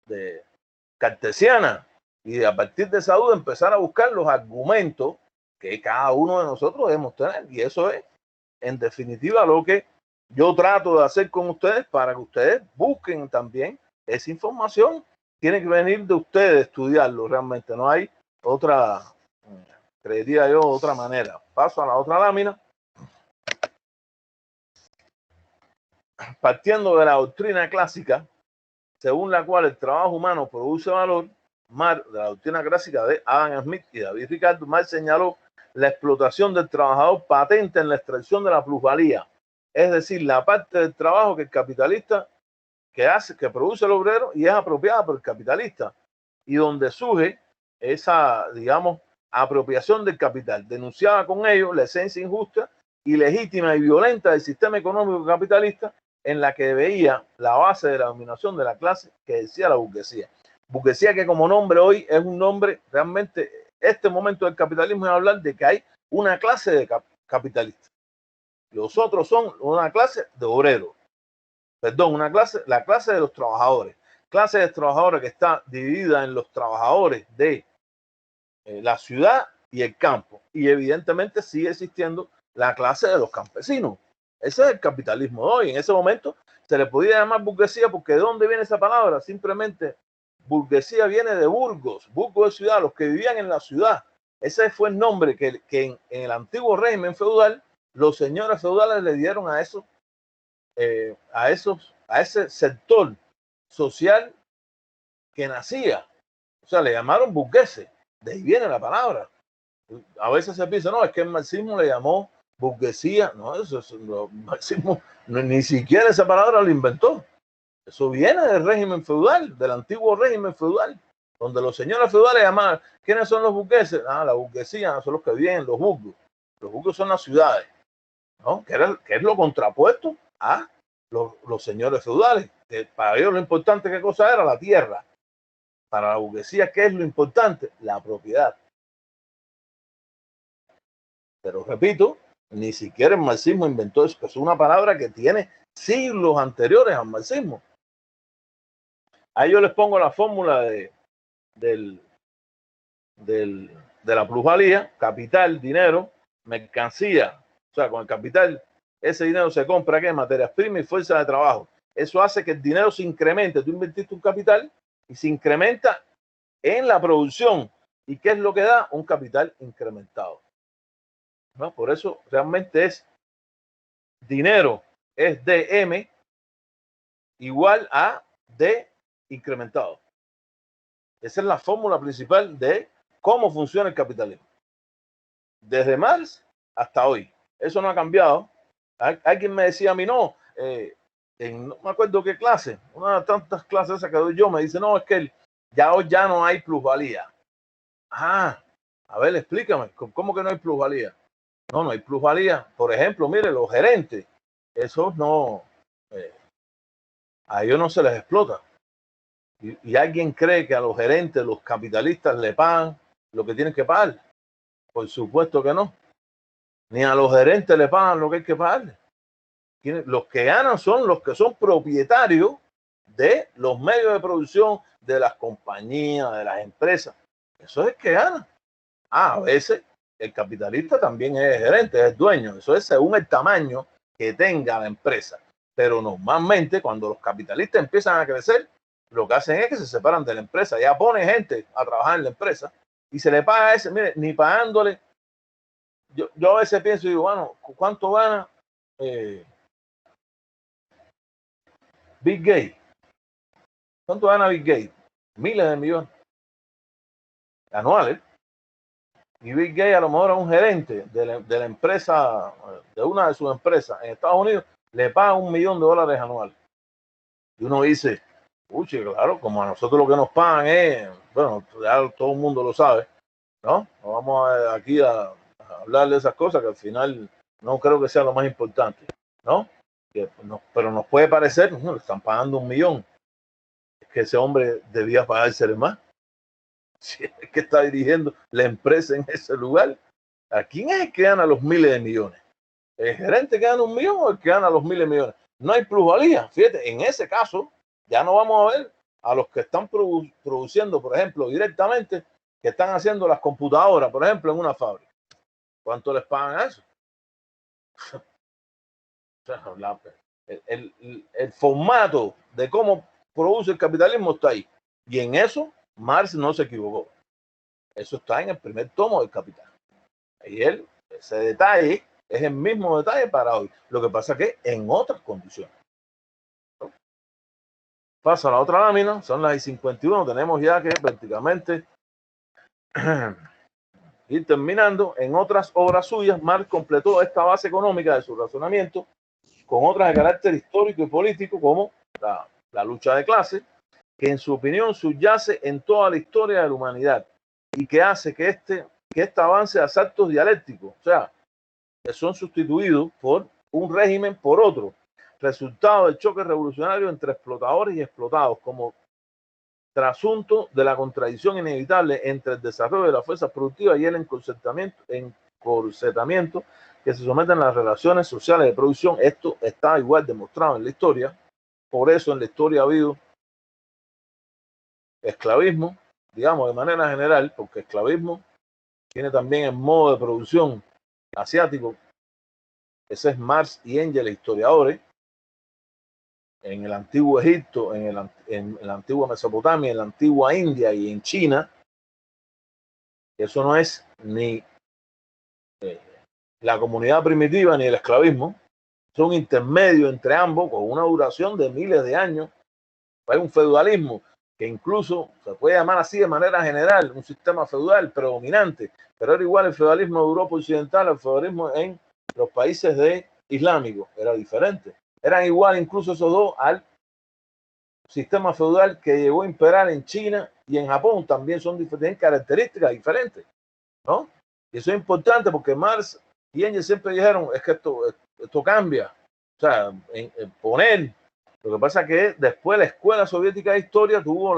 de cartesiana. Y a partir de esa duda empezar a buscar los argumentos que cada uno de nosotros debemos tener. Y eso es, en definitiva, lo que yo trato de hacer con ustedes para que ustedes busquen también esa información. Tiene que venir de ustedes estudiarlo realmente. No hay otra, creería yo, otra manera. Paso a la otra lámina. Partiendo de la doctrina clásica, según la cual el trabajo humano produce valor, Marx, de la doctrina clásica de Adam Smith y David Ricardo, Marx señaló la explotación del trabajador patente en la extracción de la plusvalía, es decir, la parte del trabajo que el capitalista que produce el obrero y es apropiada por el capitalista, y donde surge esa, digamos, apropiación del capital, denunciaba con ello la esencia injusta, ilegítima y violenta del sistema económico capitalista, en la que veía la base de la dominación de la clase que decía la burguesía. Burguesía que como nombre hoy es un nombre realmente, este momento del capitalismo es hablar de que hay una clase de capitalistas. Los otros son una clase de obreros. Perdón, la clase de los trabajadores. Clase de trabajadores que está dividida en los trabajadores de la ciudad y el campo. Y evidentemente sigue existiendo la clase de los campesinos. Ese es el capitalismo de hoy. En ese momento se le podía llamar burguesía porque ¿de dónde viene esa palabra? Simplemente burguesía viene de Burgos, Burgos de ciudad, los que vivían en la ciudad. Ese fue el nombre que en el antiguo régimen feudal los señores feudales le dieron a eso, a ese sector social que nacía. O sea, le llamaron burgueses. De ahí viene la palabra. A veces se piensa, no, es que el marxismo le llamó burguesía. No, eso es el marxismo, ni siquiera esa palabra lo inventó. Eso viene del régimen feudal, del antiguo régimen feudal, donde los señores feudales llamaban, ¿quiénes son los burgueses? Ah, la burguesía son los que viven en los burgos. Los burgos son las ciudades, ¿no? Que es lo contrapuesto a los señores feudales. Que para ellos lo importante, ¿qué cosa era? La tierra. Para la burguesía, ¿qué es lo importante? La propiedad. Pero repito, ni siquiera el marxismo inventó eso, que es una palabra que tiene siglos anteriores al marxismo. Ahí yo les pongo la fórmula de la plusvalía: capital, dinero, mercancía. O sea, con el capital, ese dinero se compra, ¿qué? Materias primas y fuerza de trabajo. Eso hace que el dinero se incremente. Tú invertiste un capital y se incrementa en la producción. ¿Y qué es lo que da? Un capital incrementado, ¿no? Por eso realmente es dinero, es DM igual a D incrementado. Esa es la fórmula principal de cómo funciona el capitalismo. Desde Marx hasta hoy. Eso no ha cambiado. Alguien me decía a mí, no, no me acuerdo qué clase, una de tantas clases esas que doy yo, me dice, no, es que ya hoy ya no hay plusvalía. Ah, a ver, explícame, ¿cómo que no hay plusvalía? No, no hay plusvalía. Por ejemplo, mire, los gerentes, esos no, a ellos no se les explota. Y alguien cree que a los gerentes, los capitalistas, le pagan lo que tienen que pagar. Por supuesto que no. Ni a los gerentes le pagan lo que hay que pagarle. Los que ganan son los que son propietarios de los medios de producción, de las compañías, de las empresas. Eso es el que gana. A veces el capitalista también es gerente, es dueño. Eso es según el tamaño que tenga la empresa. Pero normalmente cuando los capitalistas empiezan a crecer, lo que hacen es que se separan de la empresa. Ya ponen gente a trabajar en la empresa y se le paga a ese, mire, ni pagándole. Yo a veces pienso y digo, bueno, ¿cuánto gana Bill Gates? ¿Cuánto gana Bill Gates? Miles de millones anuales. Y Bill Gates a lo mejor a un gerente de la empresa, de una de sus empresas en Estados Unidos, le paga $1 millón anuales. Y uno dice, uy, claro, como a nosotros lo que nos pagan es, bueno, ya todo el mundo lo sabe, ¿no? No vamos aquí a hablar de esas cosas que al final no creo que sea lo más importante, ¿no? Pero nos puede parecer, le están pagando $1 millón. Es que ese hombre debía pagársele más. Si es que está dirigiendo la empresa en ese lugar, ¿a quién es el que gana los miles de millones? ¿El gerente que gana $1 millón o el que gana los miles de millones? No hay plusvalía. Fíjate, en ese caso, ya no vamos a ver a los que están produciendo, por ejemplo, directamente, que están haciendo las computadoras, por ejemplo, en una fábrica. ¿Cuánto les pagan a eso? El formato de cómo produce el capitalismo está ahí. Y en eso Marx no se equivocó. Eso está en el primer tomo del Capital. Y ese detalle es el mismo detalle para hoy. Lo que pasa es que en otras condiciones. Pasa a la otra lámina, son las 51. Tenemos ya que prácticamente ir terminando. En otras obras suyas, Marx completó esta base económica de su razonamiento con otras de carácter histórico y político, como la lucha de clases, que en su opinión subyace en toda la historia de la humanidad y que hace que este avance a saltos dialécticos, o sea, que son sustituidos por un régimen por otro, resultado del choque revolucionario entre explotadores y explotados, como trasunto de la contradicción inevitable entre el desarrollo de las fuerzas productivas y el encorsetamiento que se someten a las relaciones sociales de producción. Esto está igual demostrado en la historia. Por eso en la historia ha habido esclavismo, digamos de manera general, porque esclavismo tiene también el modo de producción asiático. Ese es Marx y Engels, historiadores. En el antiguo Egipto, en la antigua Mesopotamia, en la antigua India y en China. Eso no es ni la comunidad primitiva ni el esclavismo. Son intermedios entre ambos con una duración de miles de años. Hay un feudalismo que incluso se puede llamar así de manera general, un sistema feudal predominante, pero era igual el feudalismo de Europa Occidental al feudalismo en los países islámicos, era diferente. Eran igual incluso esos dos al sistema feudal que llegó a imperar en China y en Japón. También tienen características diferentes, ¿no? Y eso es importante porque Marx y Engels siempre dijeron, es que esto cambia. O sea, poner. Lo que pasa es que después la Escuela Soviética de Historia tuvo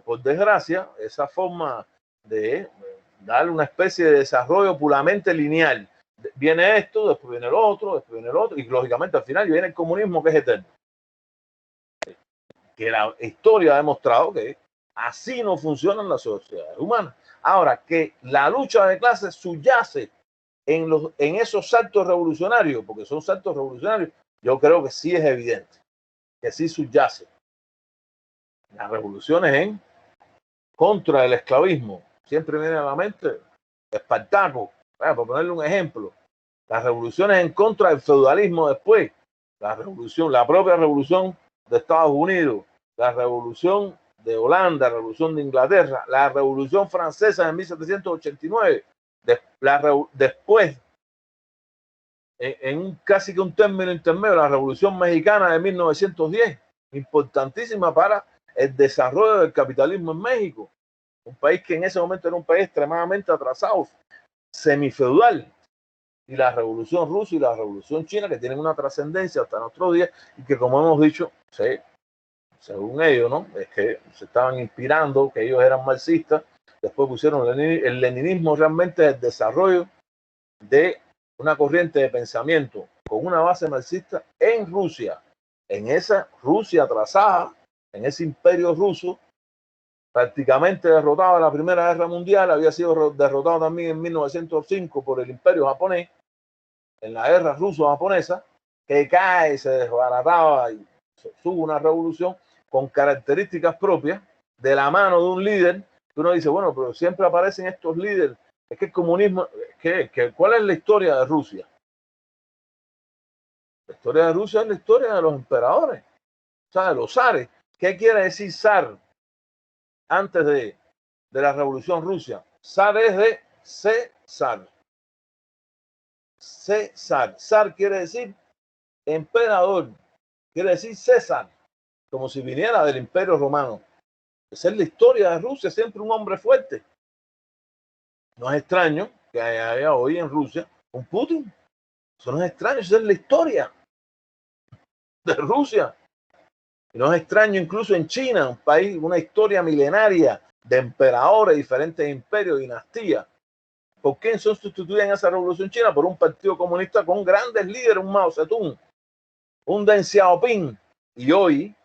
por desgracia, esa forma de darle una especie de desarrollo puramente lineal. Viene esto, después viene el otro, después viene el otro, y lógicamente al final viene el comunismo, que es eterno. Que la historia ha demostrado que así no funcionan las sociedades humanas. Ahora, que la lucha de clases subyace en esos saltos revolucionarios, porque son saltos revolucionarios, yo creo que sí es evidente, que sí subyace. Las revoluciones en contra del esclavismo, siempre viene a la mente Espartaco, para ponerle un ejemplo. Las revoluciones en contra del feudalismo después, la propia revolución de Estados Unidos, la revolución de Holanda, la revolución de Inglaterra, la revolución francesa en 1789, después, en casi que un término intermedio, la revolución mexicana de 1910, importantísima para el desarrollo del capitalismo en México, un país que en ese momento era un país extremadamente atrasado, semifeudal. Y la revolución rusa y la revolución china, que tienen una trascendencia hasta nuestros días y que, como hemos dicho, según ellos, ¿no? Es que se estaban inspirando, que ellos eran marxistas, después pusieron el leninismo realmente el desarrollo de una corriente de pensamiento con una base marxista en Rusia, en esa Rusia atrasada, en ese imperio ruso, prácticamente derrotado en la Primera Guerra Mundial, había sido derrotado también en 1905 por el imperio japonés, en la guerra ruso-japonesa, que cae, se desbarataba y tuvo una revolución con características propias de la mano de un líder, que uno dice, bueno, pero siempre aparecen estos líderes, es que el comunismo, ¿cuál es la historia de Rusia? La historia de Rusia es la historia de los emperadores, o sea, de los zares. ¿Qué quiere decir zar antes de la revolución rusa? Zar es de César. César. Zar quiere decir emperador, quiere decir César, como si viniera del imperio romano. Esa es la historia de Rusia, siempre un hombre fuerte. No es extraño que haya hoy en Rusia un Putin. Eso no es extraño, esa es la historia de Rusia. Y no es extraño incluso en China, un país, una historia milenaria de emperadores, diferentes imperios, dinastías. ¿Por qué sustituyen esa revolución china por un partido comunista con grandes líderes, un Mao Zedong, un Deng Xiaoping? Y hoy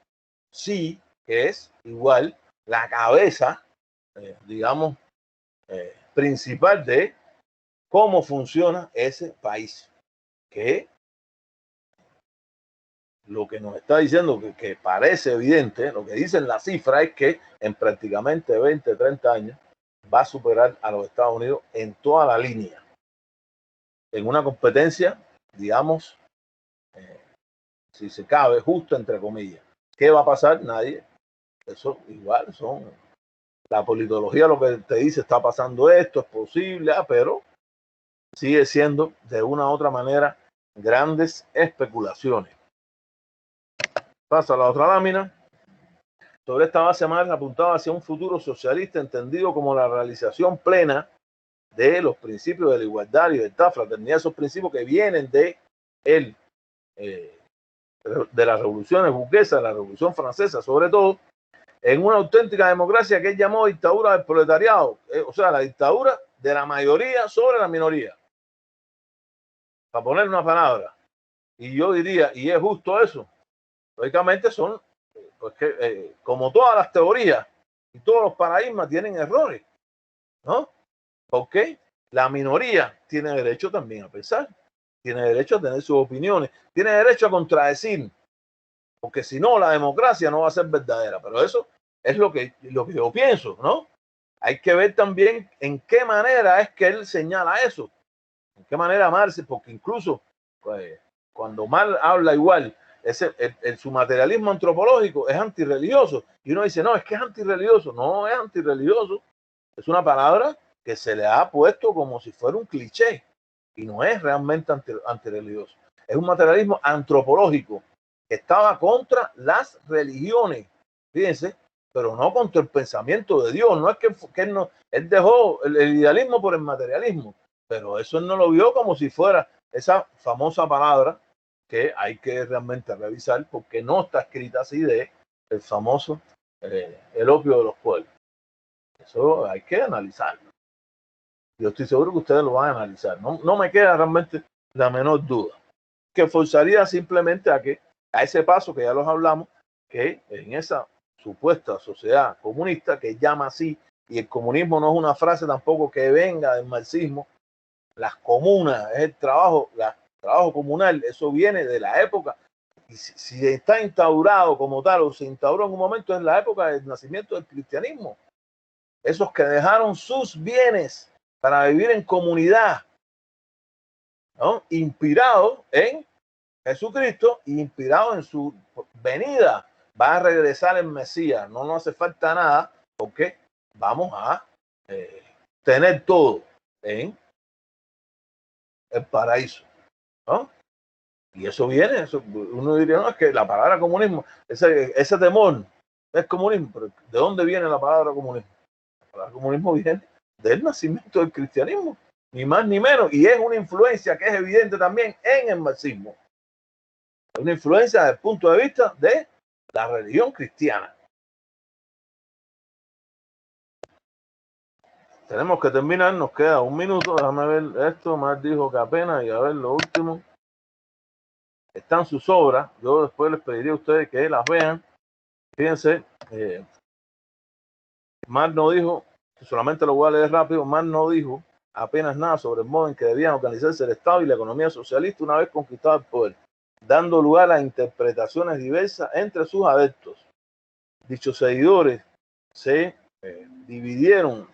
sí que es igual la cabeza, digamos, principal de cómo funciona ese país, que lo que nos está diciendo, que parece evidente, lo que dicen las cifras es que en prácticamente 20, 30 años va a superar a los Estados Unidos en toda la línea, en una competencia, digamos, si se cabe, justo entre comillas. ¿Qué va a pasar? Nadie. Eso igual son la politología, lo que te dice, está pasando esto, es posible, pero sigue siendo de una u otra manera grandes especulaciones. Pasa a la otra lámina. Sobre esta base más apuntaba hacia un futuro socialista entendido como la realización plena de los principios de la igualdad, libertad, fraternidad, esos principios que vienen de las revoluciones burguesas, de la revolución francesa, sobre todo, en una auténtica democracia que él llamó dictadura del proletariado, o sea, la dictadura de la mayoría sobre la minoría, para poner una palabra. Y yo diría, y es justo eso, lógicamente son, pues que, como todas las teorías y todos los paradigmas tienen errores, ¿no? Porque la minoría tiene derecho también a pensar, tiene derecho a tener sus opiniones, tiene derecho a contradecir, porque si no, la democracia no va a ser verdadera. Pero eso es lo que yo pienso, ¿no? Hay que ver también en qué manera es que él señala eso, en qué manera Marx, porque incluso pues, cuando Marx habla igual, su materialismo antropológico es antirreligioso, y uno dice, no, es que es antirreligioso. No es antirreligioso, es una palabra que se le ha puesto como si fuera un cliché, y no es realmente antirreligioso. Es un materialismo antropológico que estaba contra las religiones, fíjense, pero no contra el pensamiento de Dios. No es que él dejó el idealismo por el materialismo, pero eso él no lo vio como si fuera esa famosa palabra que hay que realmente revisar, porque no está escrita así de el famoso el opio de los pueblos. Eso hay que analizarlo. Yo estoy seguro que ustedes lo van a analizar. No me queda realmente la menor duda. Que forzaría simplemente a ese paso que ya los hablamos, que en esa supuesta sociedad comunista que llama así, y el comunismo no es una frase tampoco que venga del marxismo, las comunas, es el trabajo comunal, eso viene de la época, y si está instaurado como tal o se instauró en un momento, es la época del nacimiento del cristianismo. Esos que dejaron sus bienes para vivir en comunidad, ¿no? Inspirado en Jesucristo y inspirado en su venida. Va a regresar el Mesías, no nos hace falta nada porque vamos a tener todo en el paraíso, ¿no? Y eso viene, uno diría, no, es que la palabra comunismo, ese temor es comunismo, pero ¿de dónde viene la palabra comunismo? La palabra comunismo viene del nacimiento del cristianismo, ni más ni menos, y es una influencia que es evidente también en el marxismo. Es una influencia desde el punto de vista de la religión cristiana. Tenemos que terminar, nos queda un minuto, déjame ver esto, más dijo que apenas, y a ver lo último. están sus obras. Yo después les pediría a ustedes que las vean. Fíjense, Marx no dijo, solamente lo voy a leer rápido, Marx no dijo apenas nada sobre el modo en que debían organizarse el Estado y la economía socialista una vez conquistado el poder, dando lugar a interpretaciones diversas entre sus adeptos. Dichos seguidores se dividieron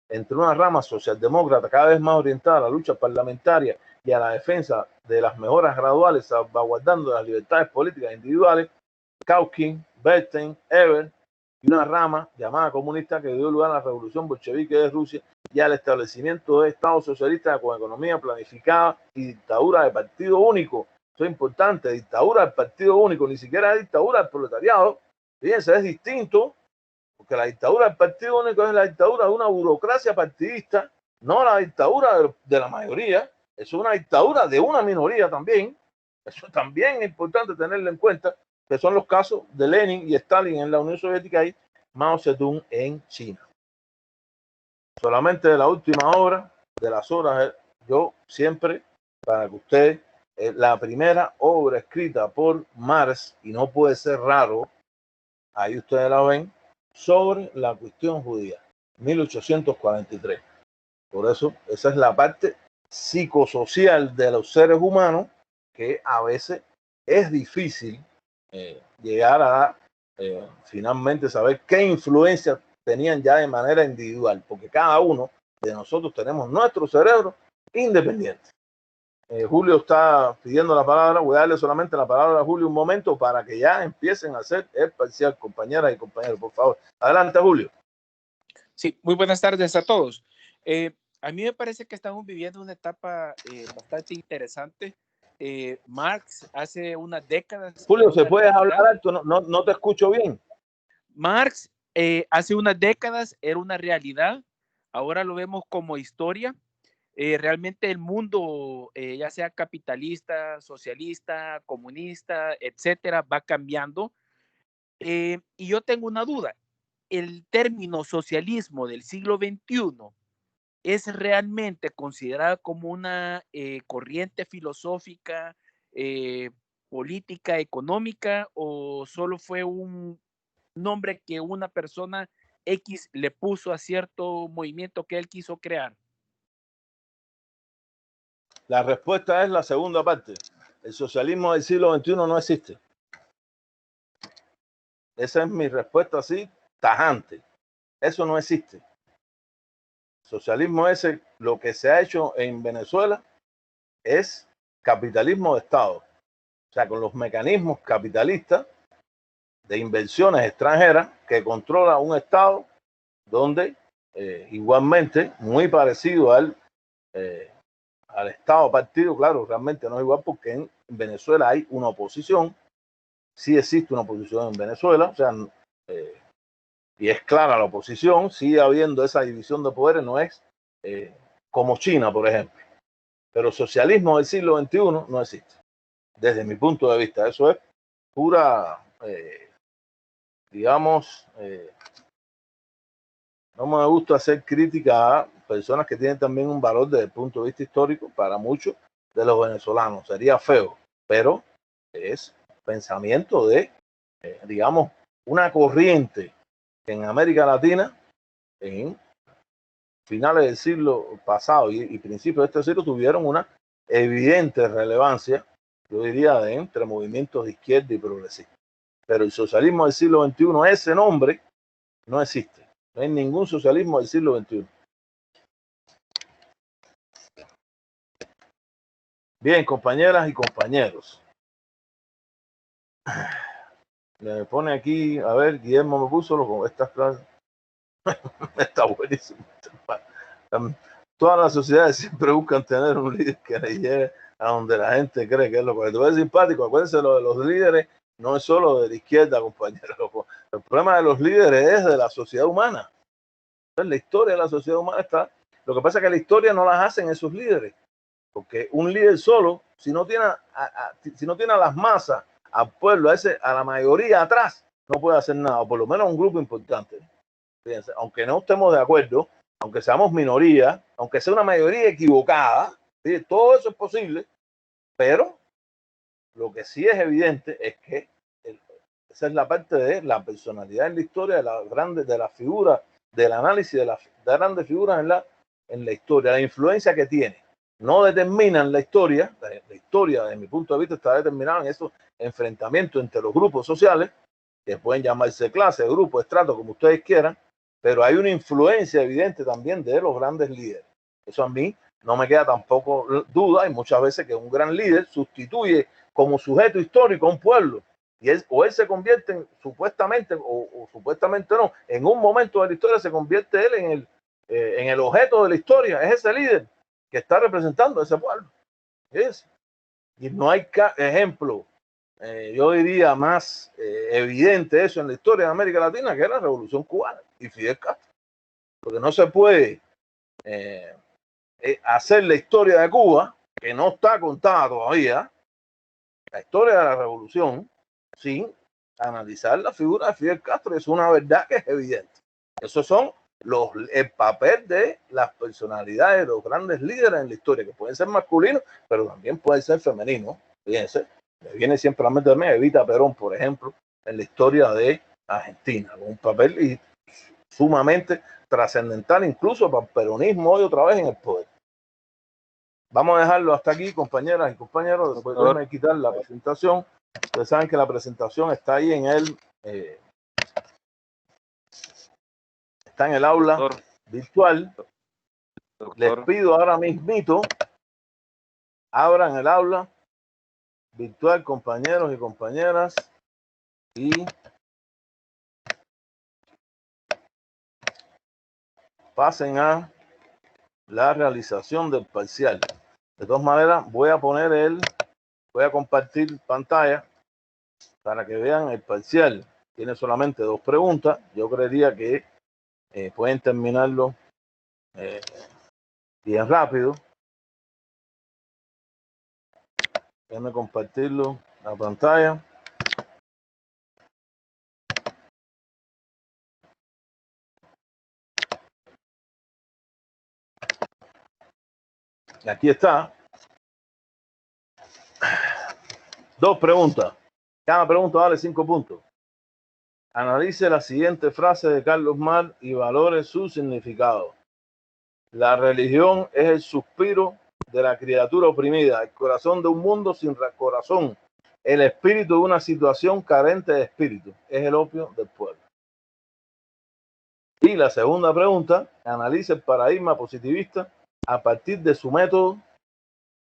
entre una rama socialdemócrata cada vez más orientada a la lucha parlamentaria y a la defensa de las mejoras graduales, salvaguardando las libertades políticas individuales, Kautsky, Bernstein, Ebert, y una rama llamada comunista que dio lugar a la revolución bolchevique de Rusia y al establecimiento de Estado socialista con economía planificada y dictadura de partido único. Eso es importante, dictadura del partido único, ni siquiera es dictadura del proletariado. Fíjense, es distinto, porque la dictadura del partido único es la dictadura de una burocracia partidista, no la dictadura de la mayoría. Es una dictadura de una minoría también. Eso también es importante tenerlo en cuenta, que son los casos de Lenin y Stalin en la Unión Soviética y Mao Zedong en China. Solamente de la última obra, de las obras, yo siempre, para que ustedes, la primera obra escrita por Marx, y no puede ser raro, ahí ustedes la ven, sobre la cuestión judía, 1843. Por eso, esa es la parte psicosocial de los seres humanos que a veces es difícil llegar a finalmente saber qué influencia tenían ya de manera individual, porque cada uno de nosotros tenemos nuestro cerebro independiente. Julio está pidiendo la palabra, voy a darle solamente la palabra a Julio un momento para que ya empiecen a hacer el parcial, compañeras y compañeros, por favor. Adelante, Julio. Sí, muy buenas tardes a todos. A mí me parece que estamos viviendo una etapa bastante interesante. Marx hace unas décadas... Julio, ¿se puede hablar alto? No te escucho bien. Marx hace unas décadas era una realidad, ahora lo vemos como historia. Realmente el mundo, ya sea capitalista, socialista, comunista, etcétera, va cambiando. Y yo tengo una duda. ¿El término socialismo del siglo XXI es realmente considerado como una corriente filosófica, política, económica, o solo fue un nombre que una persona X le puso a cierto movimiento que él quiso crear? La respuesta es la segunda parte. El socialismo del siglo XXI no existe. Esa es mi respuesta así, tajante. Eso no existe. Socialismo ese, lo que se ha hecho en Venezuela es capitalismo de Estado. O sea, con los mecanismos capitalistas de inversiones extranjeras que controla un Estado donde igualmente, muy parecido al Estado partido, claro, realmente no es igual porque en Venezuela hay una oposición, sí existe una oposición en Venezuela, o sea, y es clara la oposición, sigue habiendo esa división de poderes, no es como China, por ejemplo. Pero socialismo del siglo XXI no existe, desde mi punto de vista. Eso es pura, digamos, no me gusta hacer crítica a personas que tienen también un valor desde el punto de vista histórico para muchos de los venezolanos. Sería feo, pero es pensamiento de, digamos, una corriente que en América Latina, en finales del siglo pasado y principios de este siglo, tuvieron una evidente relevancia, yo diría, de entre movimientos de izquierda y progresistas. Pero el socialismo del siglo XXI, ese nombre, no existe. No hay ningún socialismo del siglo XXI. Bien, compañeras y compañeros. Me pone aquí, a ver, Guillermo me puso con estas clases. Está buenísimo. Todas las sociedades siempre buscan tener un líder que le lleve a donde la gente cree que es lo correcto. Es simpático, acuérdense, lo de los líderes no es solo de la izquierda, compañeros. El problema de los líderes es de la sociedad humana. Entonces, la historia de la sociedad humana está. Lo que pasa es que la historia no las hacen esos líderes. Porque un líder solo, si no tiene a las masas, al pueblo, a la mayoría atrás, no puede hacer nada, o por lo menos un grupo importante. Fíjense, aunque no estemos de acuerdo, aunque seamos minoría, aunque sea una mayoría equivocada, ¿sí? Todo eso es posible, pero lo que sí es evidente es que esa es la parte de la personalidad en la historia, de la figura, del análisis de las grandes figuras en la historia, la influencia que tiene. No determinan la historia desde mi punto de vista está determinada en esos enfrentamientos entre los grupos sociales, que pueden llamarse clase, grupo, estrato, como ustedes quieran, pero hay una influencia evidente también de los grandes líderes. Eso a mí no me queda tampoco duda, y muchas veces que un gran líder sustituye como sujeto histórico a un pueblo, y él se convierte en, supuestamente o supuestamente no, en un momento de la historia se convierte él en el objeto de la historia, es ese líder que está representando a ese pueblo. Y no hay ejemplo, yo diría más evidente eso en la historia de América Latina, que es la Revolución Cubana y Fidel Castro, porque no se puede hacer la historia de Cuba, que no está contada todavía, la historia de la revolución, sin analizar la figura de Fidel Castro. Es una verdad que es evidente. Esos son el papel de las personalidades de los grandes líderes en la historia, que pueden ser masculinos, pero también pueden ser femeninos. Fíjense, me viene siempre a la mente también Evita Perón, por ejemplo, en la historia de Argentina, con un papel sumamente trascendental, incluso para el peronismo hoy otra vez en el poder. Vamos a dejarlo hasta aquí, compañeras y compañeros. Después déjenme quitar la presentación. Ustedes saben que la presentación está ahí en está en el aula virtual. Les pido ahora mismito, abran el aula virtual, compañeros y compañeras, y pasen a la realización del parcial. De todas maneras, voy a compartir pantalla para que vean el parcial. Tiene solamente 2 preguntas. Yo creería que pueden terminarlo bien rápido. Déjenme compartirlo la pantalla. Y aquí está. 2 preguntas. Cada pregunta vale 5 puntos. Analice la siguiente frase de Carlos Marx y valore su significado. La religión es el suspiro de la criatura oprimida, el corazón de un mundo sin corazón, el espíritu de una situación carente de espíritu, es el opio del pueblo. Y la segunda pregunta, analice el paradigma positivista a partir de su método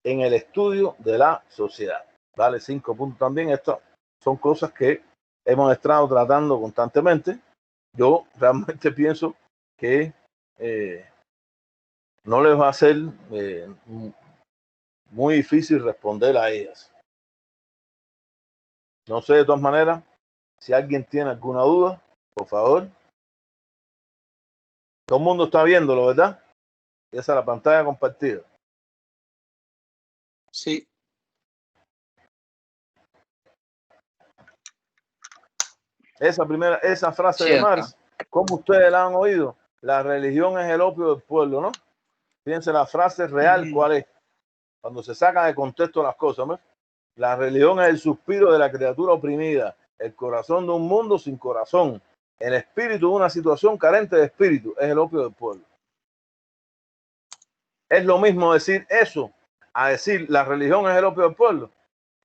en el estudio de la sociedad. Vale 5 puntos también. Estas son cosas que hemos estado tratando constantemente. Yo realmente pienso que no les va a ser muy difícil responder a ellas. No sé, de todas maneras, si alguien tiene alguna duda, por favor. Todo el mundo está viéndolo, ¿verdad? Esa es la pantalla compartida. Sí. Esa frase de Marx, ¿cómo ustedes la han oído? La religión es el opio del pueblo, ¿no? Fíjense la frase real, ¿cuál es? Cuando se saca de contexto las cosas, ¿no? La religión es el suspiro de la criatura oprimida, el corazón de un mundo sin corazón, el espíritu de una situación carente de espíritu, es el opio del pueblo. Es lo mismo decir eso a decir la religión es el opio del pueblo.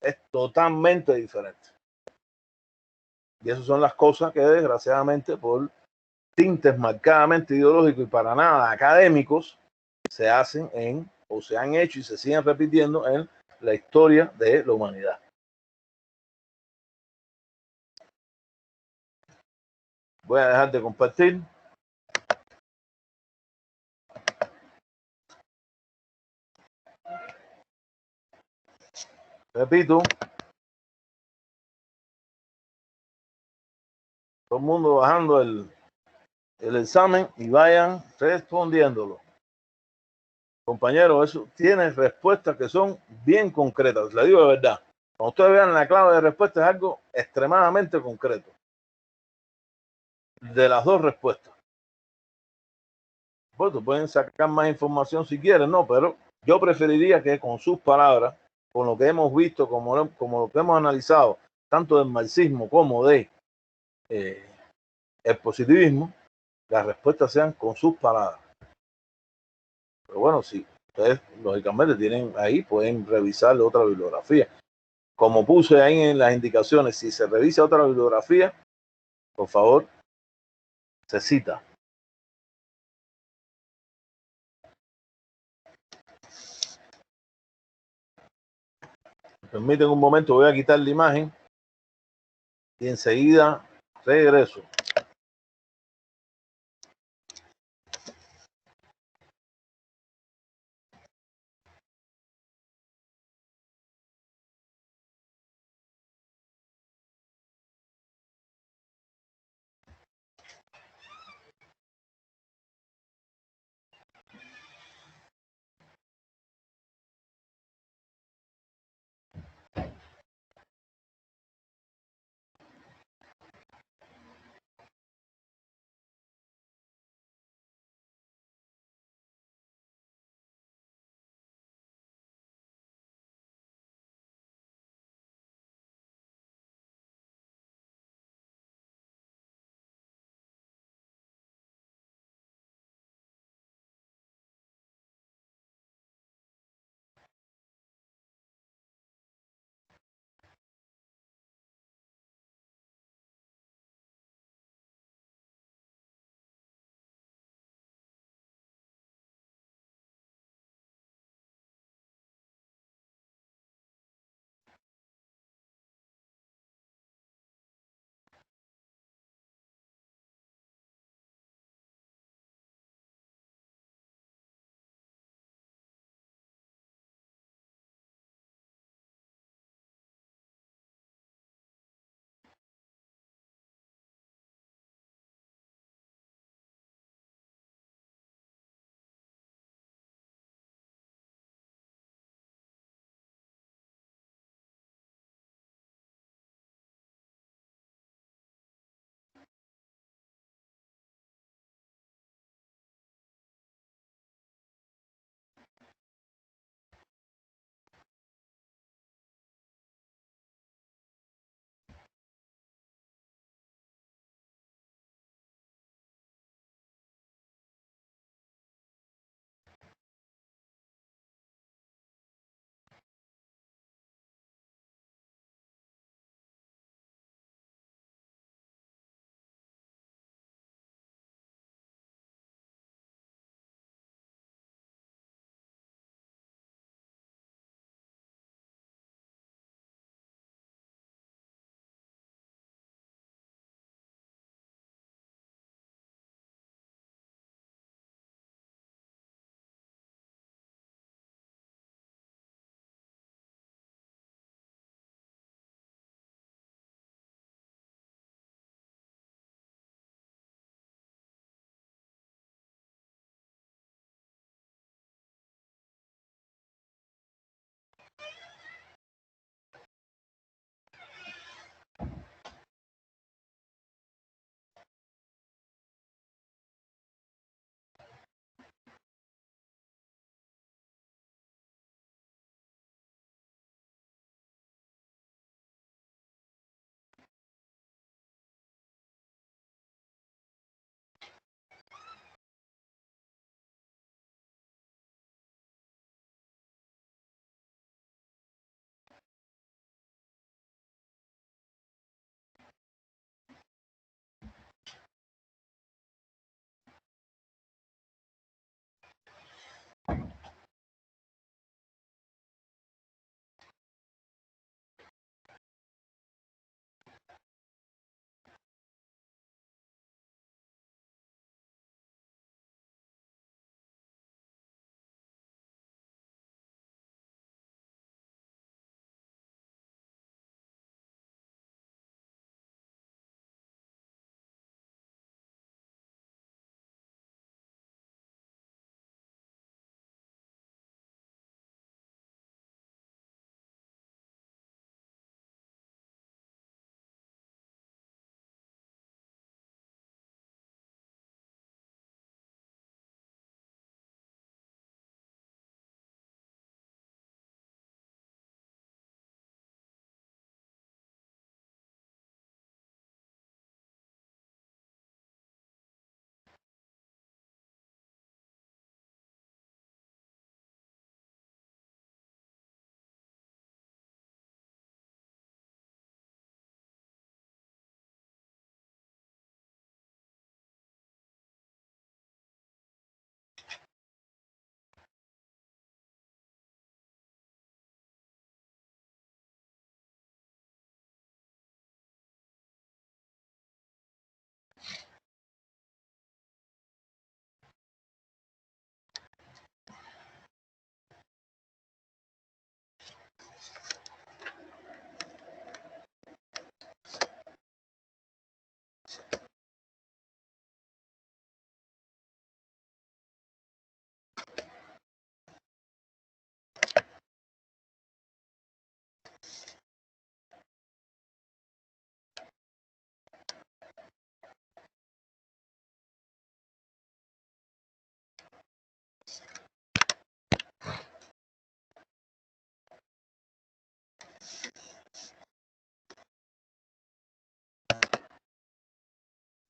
Es totalmente diferente. Y esas son las cosas que desgraciadamente por tintes marcadamente ideológicos y para nada académicos se hacen o se han hecho y se siguen repitiendo en la historia de la humanidad. Voy a dejar de compartir. Repito. Todo el mundo bajando el examen y vayan respondiéndolo. Compañeros, eso tiene respuestas que son bien concretas. Le digo de verdad. Cuando ustedes vean la clave de respuesta es algo extremadamente concreto. De las 2 respuestas. Pues pueden sacar más información si quieren, no, pero yo preferiría que con sus palabras con lo que hemos visto, como lo que hemos analizado, tanto del marxismo como de el positivismo, las respuestas sean con sus palabras. Pero bueno, si ustedes lógicamente tienen ahí, pueden revisar otra bibliografía. Como puse ahí en las indicaciones, si se revisa otra bibliografía, por favor, se cita. Permiten un momento, voy a quitar la imagen y enseguida regreso.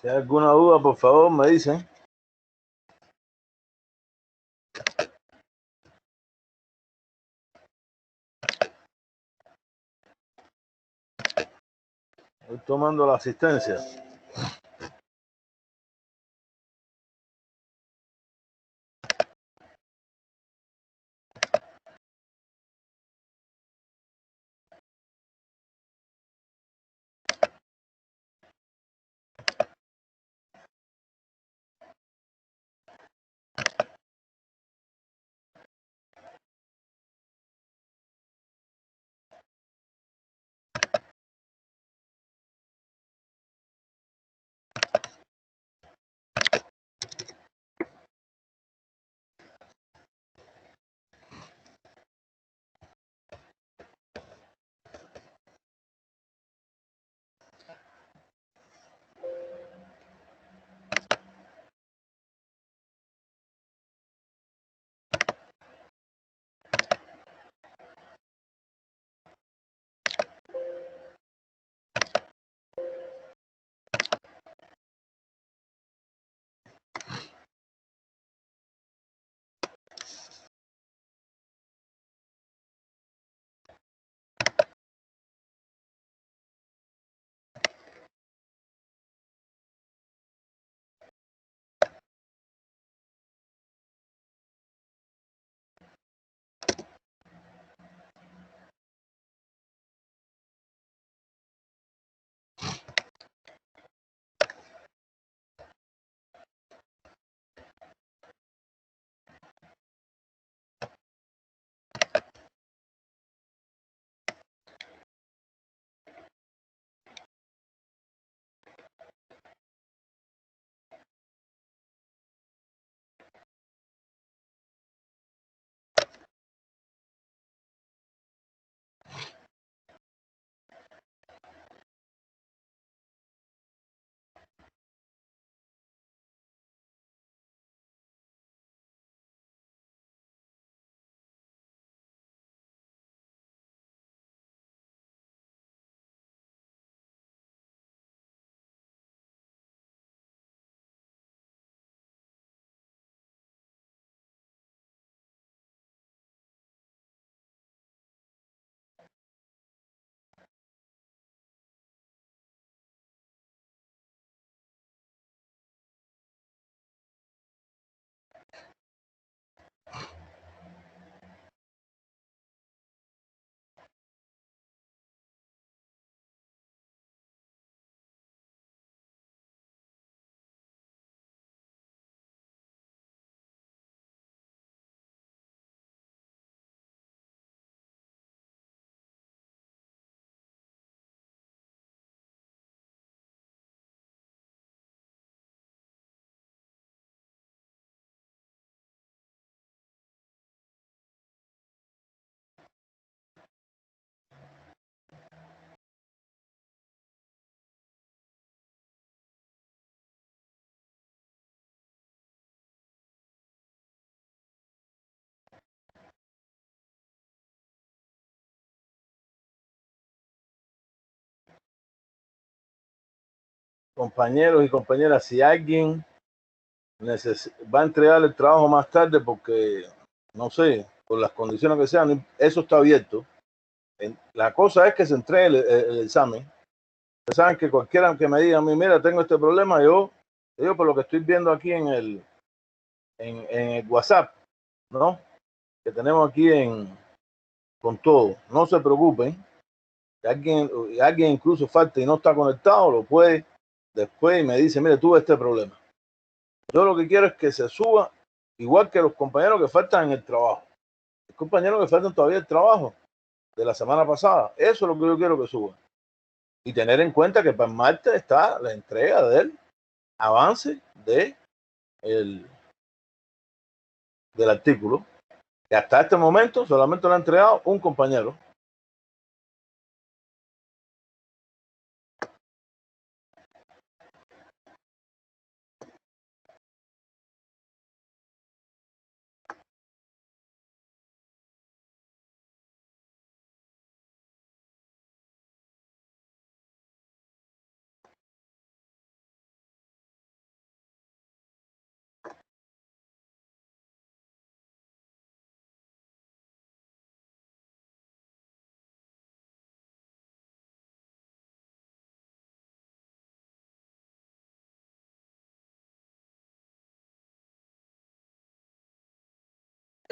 Si hay alguna duda, por favor, me dicen. Estoy tomando la asistencia. Compañeros y compañeras, si alguien va a entregar el trabajo más tarde porque, no sé, por las condiciones que sean, eso está abierto. La cosa es que se entregue el examen. Ustedes saben que cualquiera que me diga a mí, mira, tengo este problema, yo por lo que estoy viendo aquí en el WhatsApp, ¿no? Que tenemos aquí con todo. No se preocupen. Si alguien incluso falta y no está conectado, lo puede después y me dice, mire, tuve este problema. Yo lo que quiero es que se suba, igual que los compañeros que faltan en el trabajo. Los compañeros que faltan todavía el trabajo de la semana pasada. Eso es lo que yo quiero que suba. Y tener en cuenta que para el martes está la entrega del avance del artículo. Que hasta este momento solamente lo ha entregado un compañero.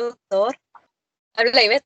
doctor. Habla Ivette.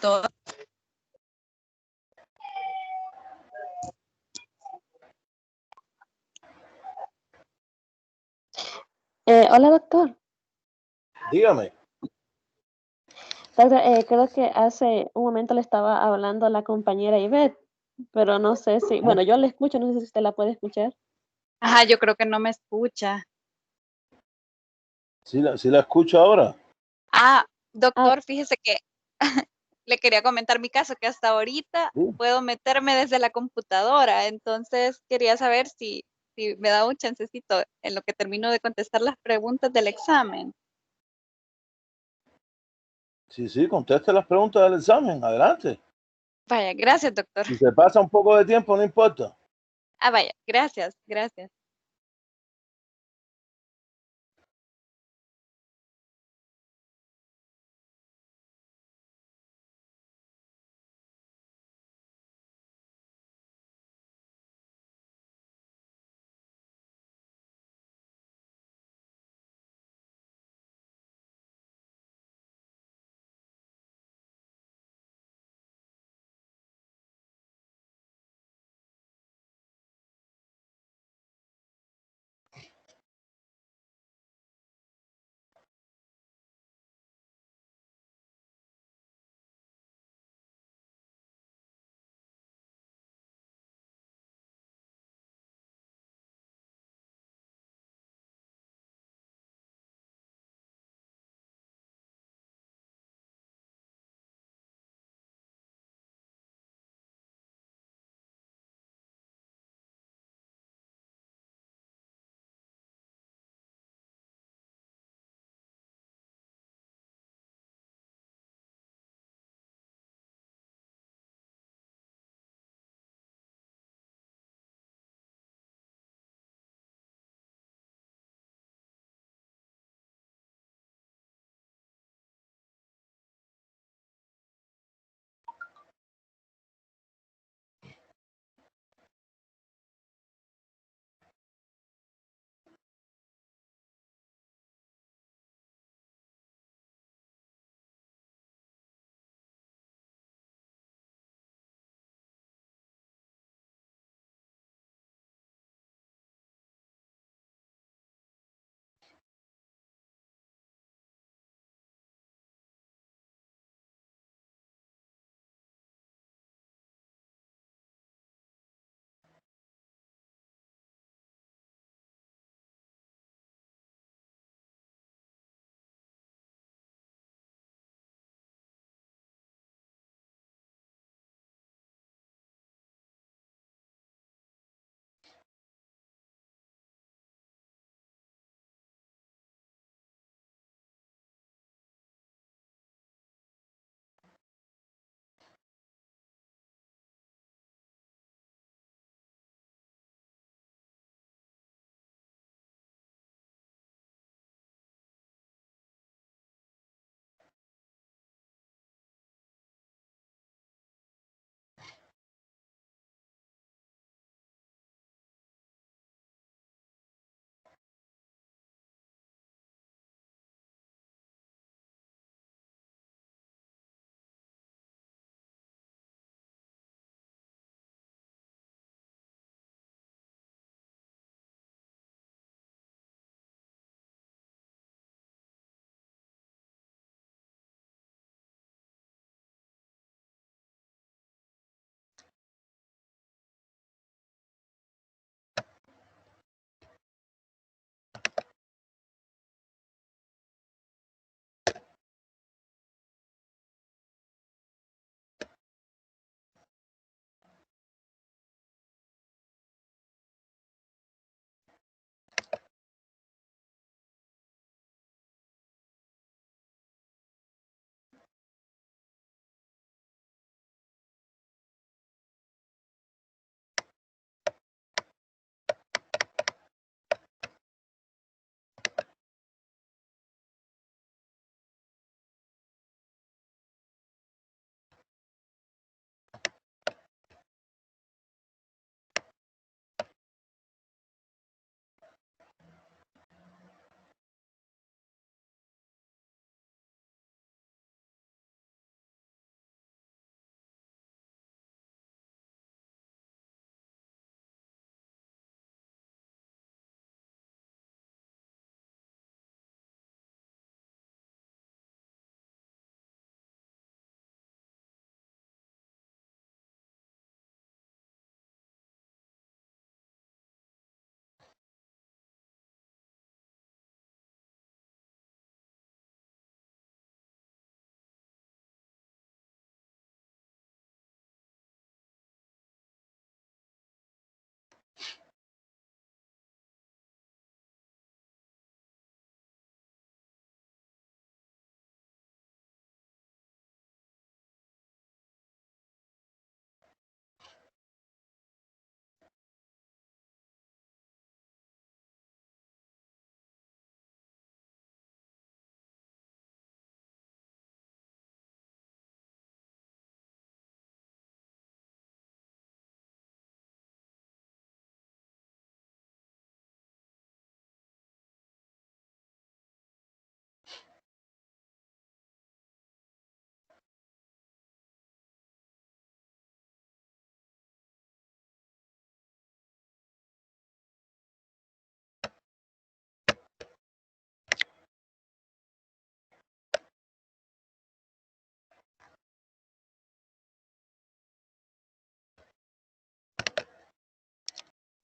Todo. Hola, doctor. Dígame. Doctor, creo que hace un momento le estaba hablando a la compañera Ivette, pero no sé si, bueno, yo la escucho, no sé si usted la puede escuchar. Ajá, yo creo que no me escucha. ¿Sí la escucho ahora? Doctor, fíjese que le quería comentar mi caso, que hasta ahorita puedo meterme desde la computadora, entonces quería saber si me da un chancecito en lo que termino de contestar las preguntas del examen. Sí, conteste las preguntas del examen, adelante. Vaya, gracias, doctor. Si se pasa un poco de tiempo, no importa. Vaya, gracias.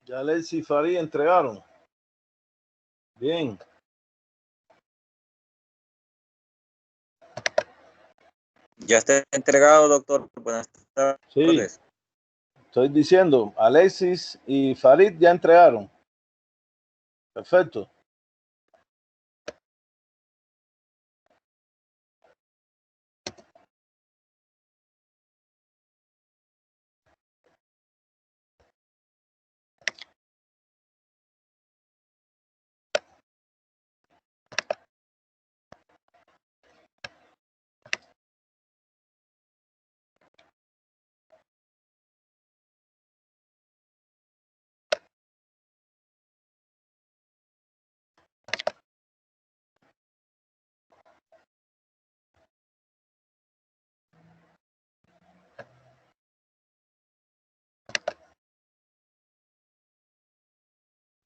Ya Alexis y Farid entregaron. Bien. Ya está entregado, doctor. Buenas tardes. Sí. Estoy diciendo, Alexis y Farid ya entregaron. Perfecto.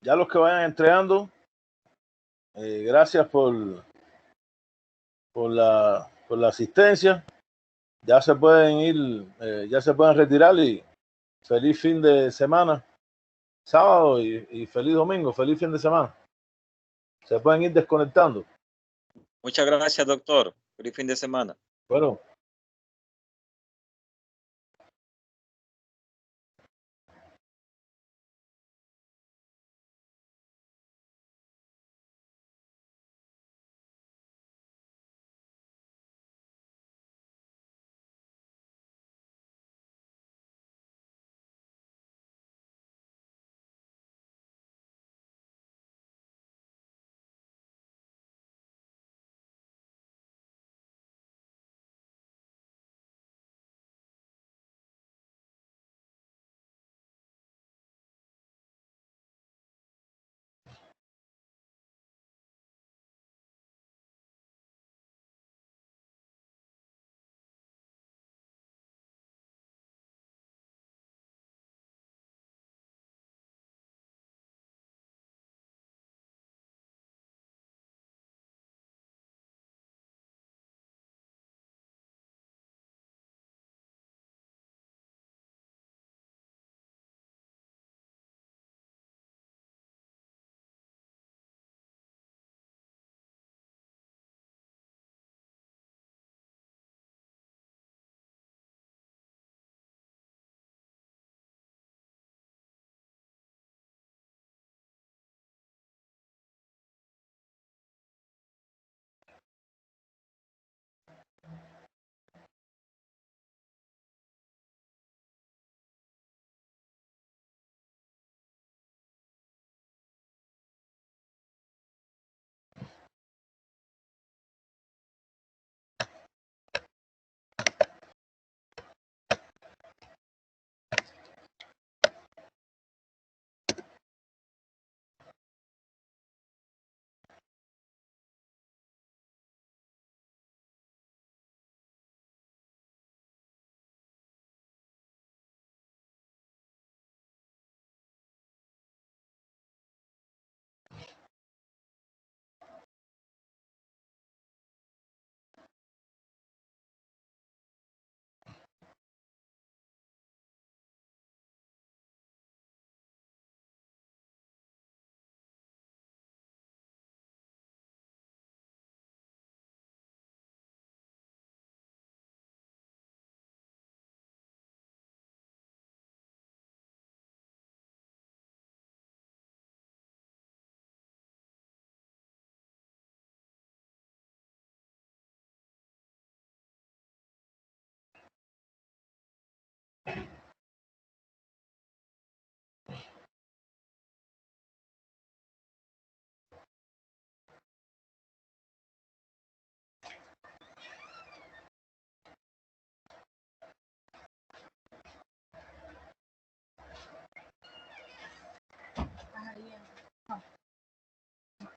Ya los que vayan entregando, gracias por la asistencia. Ya se pueden ir, ya se pueden retirar y feliz fin de semana, sábado y feliz domingo, feliz fin de semana. Se pueden ir desconectando. Muchas gracias, doctor. Feliz fin de semana. Bueno.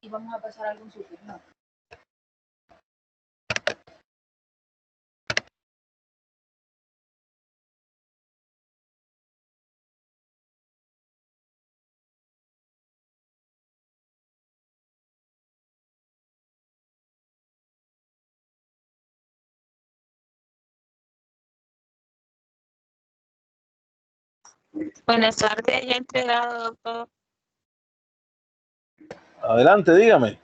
Y vamos a pasar algún súper, ¿no? Buenas tardes, ya he entregado, doctor. Adelante, dígame.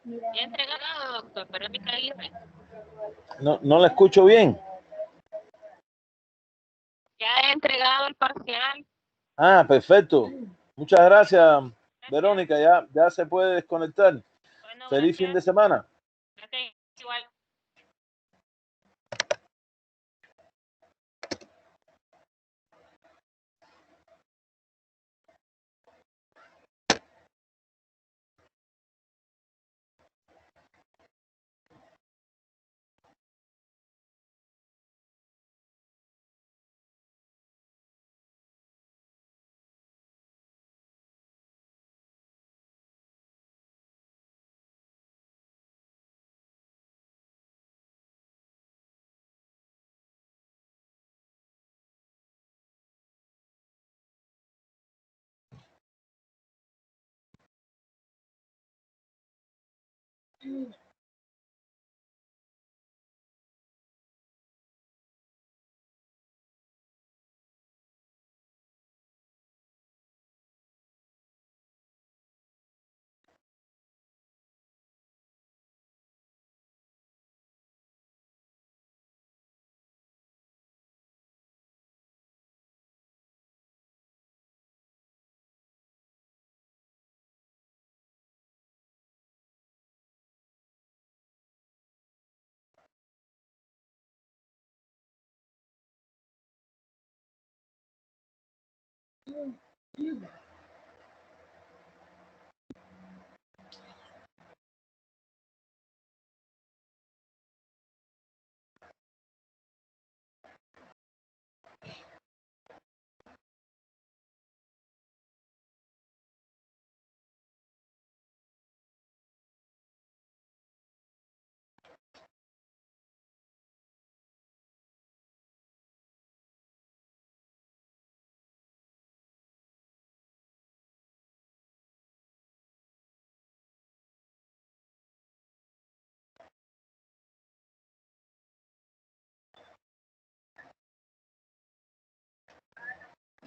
Ya he entregado, doctor, pero mi Aguirre. No la escucho bien. Ya he entregado el parcial. Ah, perfecto. Muchas gracias, Verónica. Ya se puede desconectar. Bueno, Feliz fin de gracias. semana. Gracias, igual.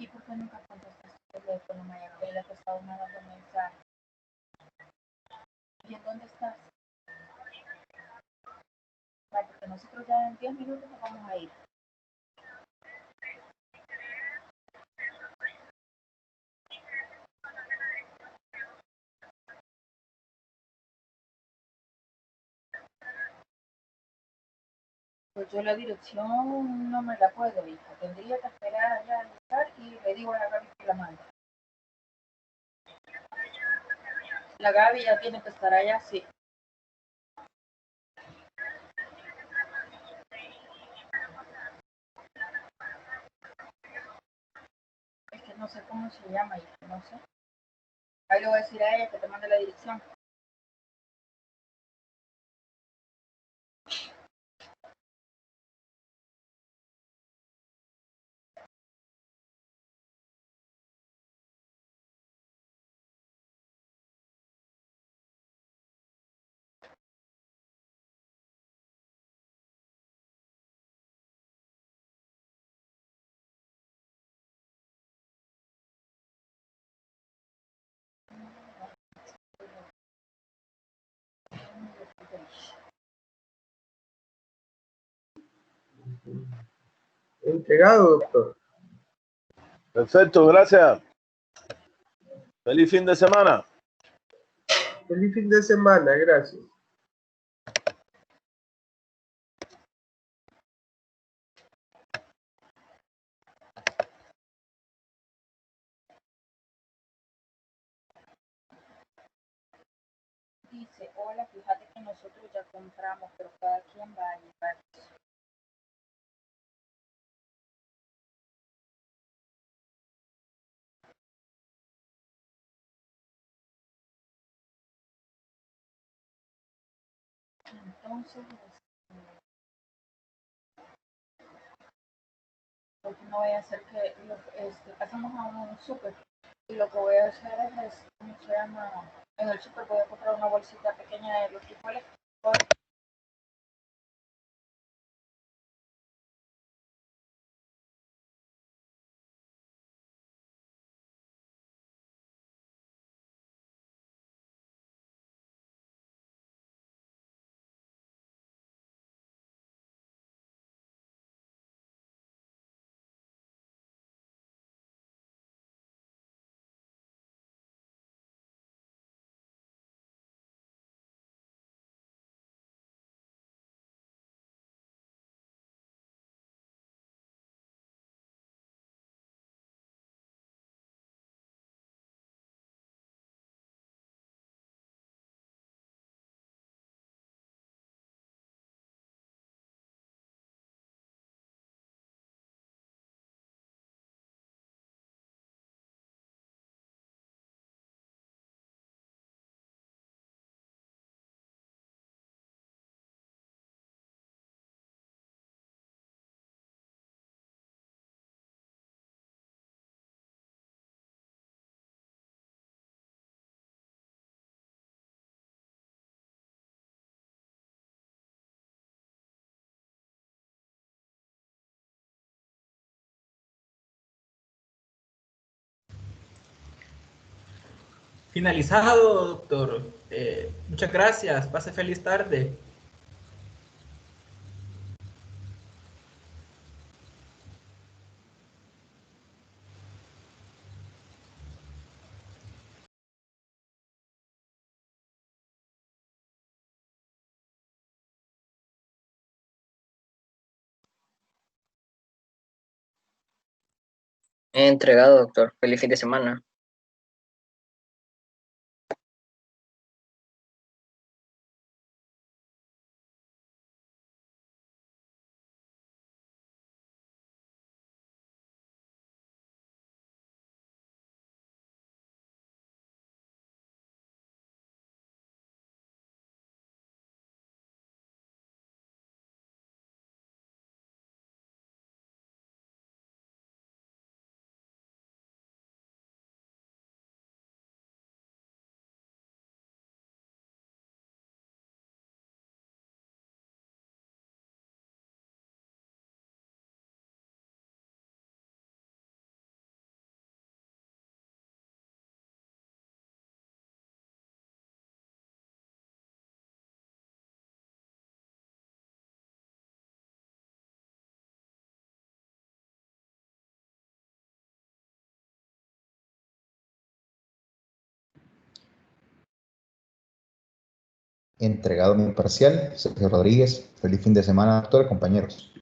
¿Y por qué nunca contestas tu teléfono, Mayabela? Te estaba mandando mensaje. ¿Y en dónde estás? Vale, porque nosotros ya en 10 minutos nos vamos a ir. Pues yo la dirección no me la puedo, hija. Tendría que esperar allá al lugar y le digo a la Gaby que la mande. La Gaby ya tiene que estar allá, sí. Es que no sé cómo se llama, hija, no sé. Ahí le voy a decir a ella que te mande la dirección. Entregado, doctor. Perfecto, gracias. Feliz fin de semana. Feliz fin de semana, gracias. Dice, hola, fíjate que nosotros ya compramos, pero cada quien va a llevar. Entonces, porque no voy a hacer que pasemos a un súper y lo que voy a hacer es, ¿cómo se llama? En el súper voy a comprar una bolsita pequeña de los frijoles finalizado, doctor. Muchas gracias. Pase feliz tarde. He entregado, doctor. Feliz fin de semana. Entregado mi parcial, Sergio Rodríguez. Feliz fin de semana, doctor, compañeros.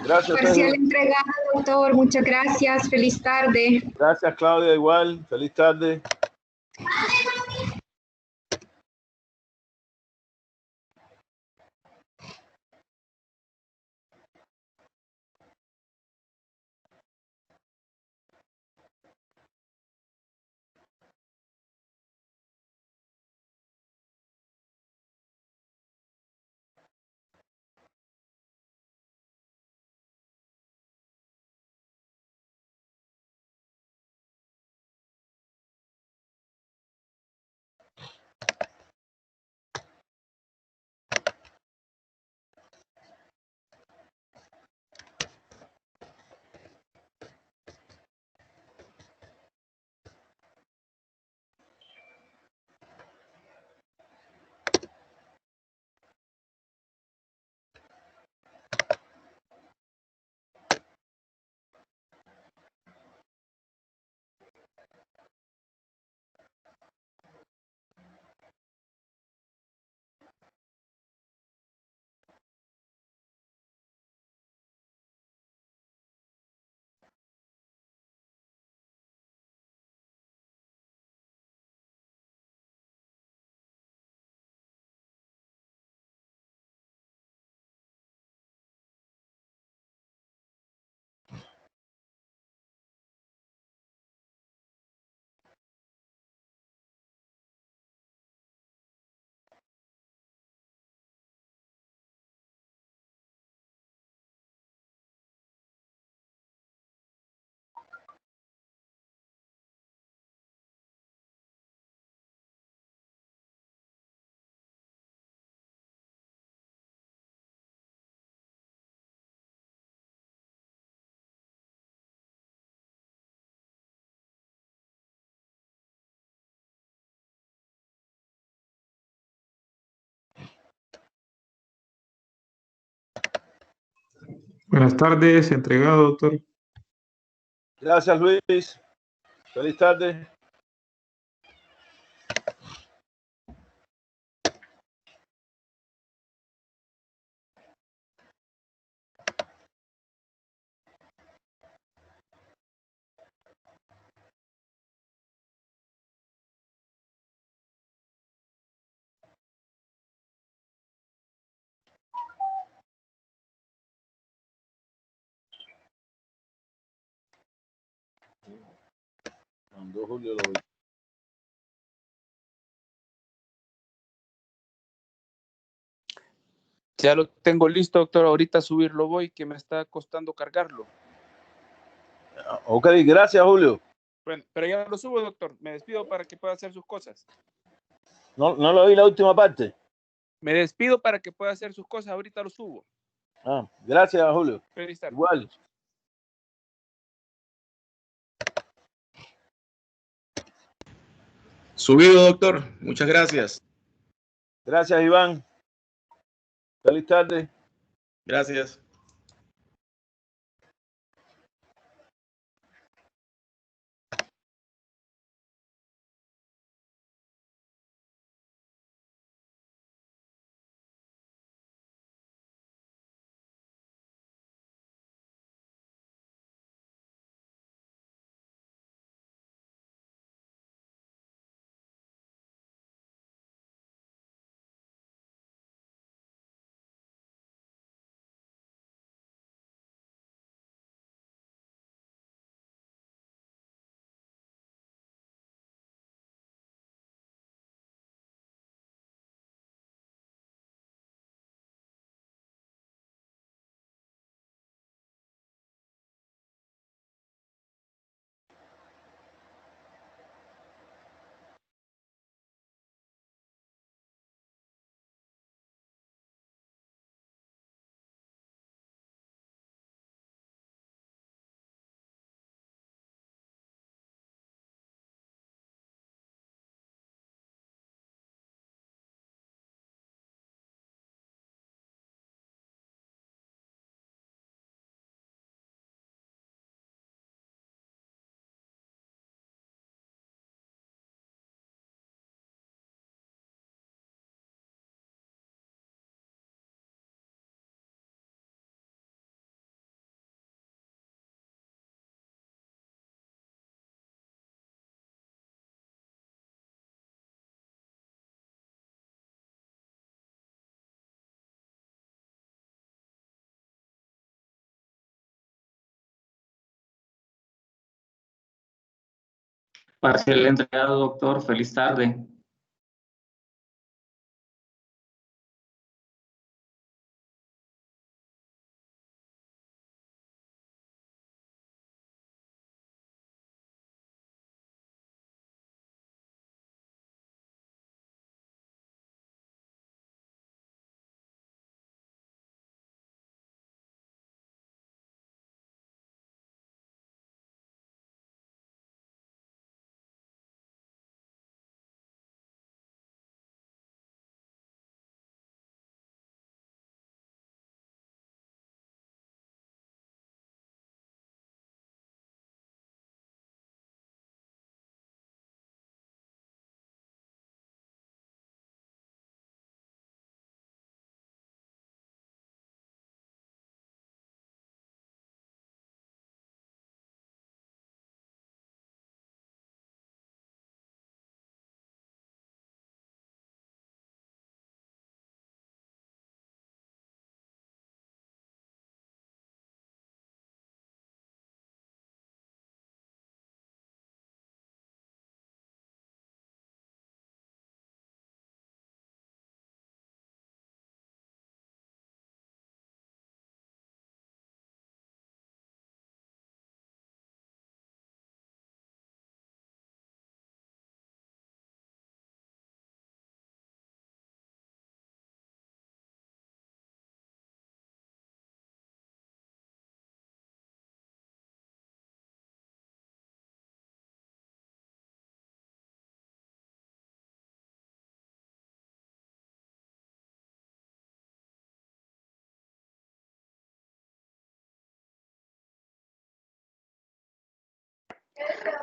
Gracias, Parcial Sergio. entregado, doctor. Muchas gracias. Feliz tarde. Gracias, Claudia, igual. Feliz tarde. Buenas tardes, entregado, doctor. Gracias, Luis. Feliz tarde. Mandó Julio lo Ya lo tengo listo, doctor. Ahorita subirlo voy, que me está costando cargarlo. Ok, gracias, Julio. Bueno, pero ya lo subo, doctor. Me despido para que pueda hacer sus cosas. No lo oí la última parte. Me despido para que pueda hacer sus cosas. Ahorita lo subo. Gracias, Julio. Feliz tarde. Igual. Subido, doctor. Muchas gracias. Gracias, Iván. Feliz tarde. Gracias. Parcial entregado, doctor. Feliz tarde.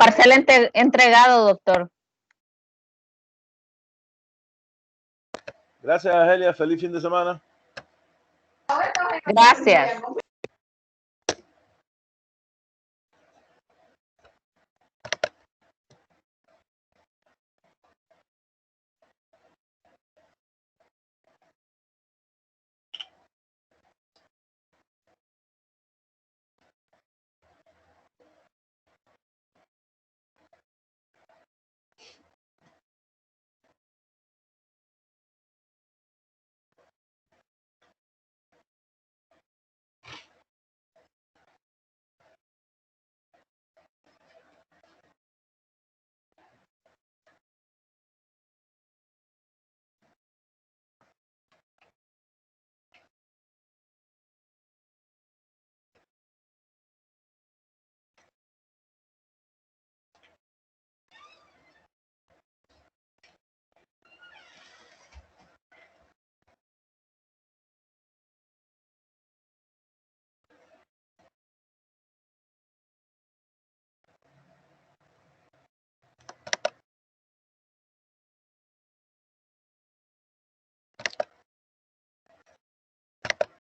Parcial entregado, doctor. Gracias, Argelia. Feliz fin de semana. Gracias.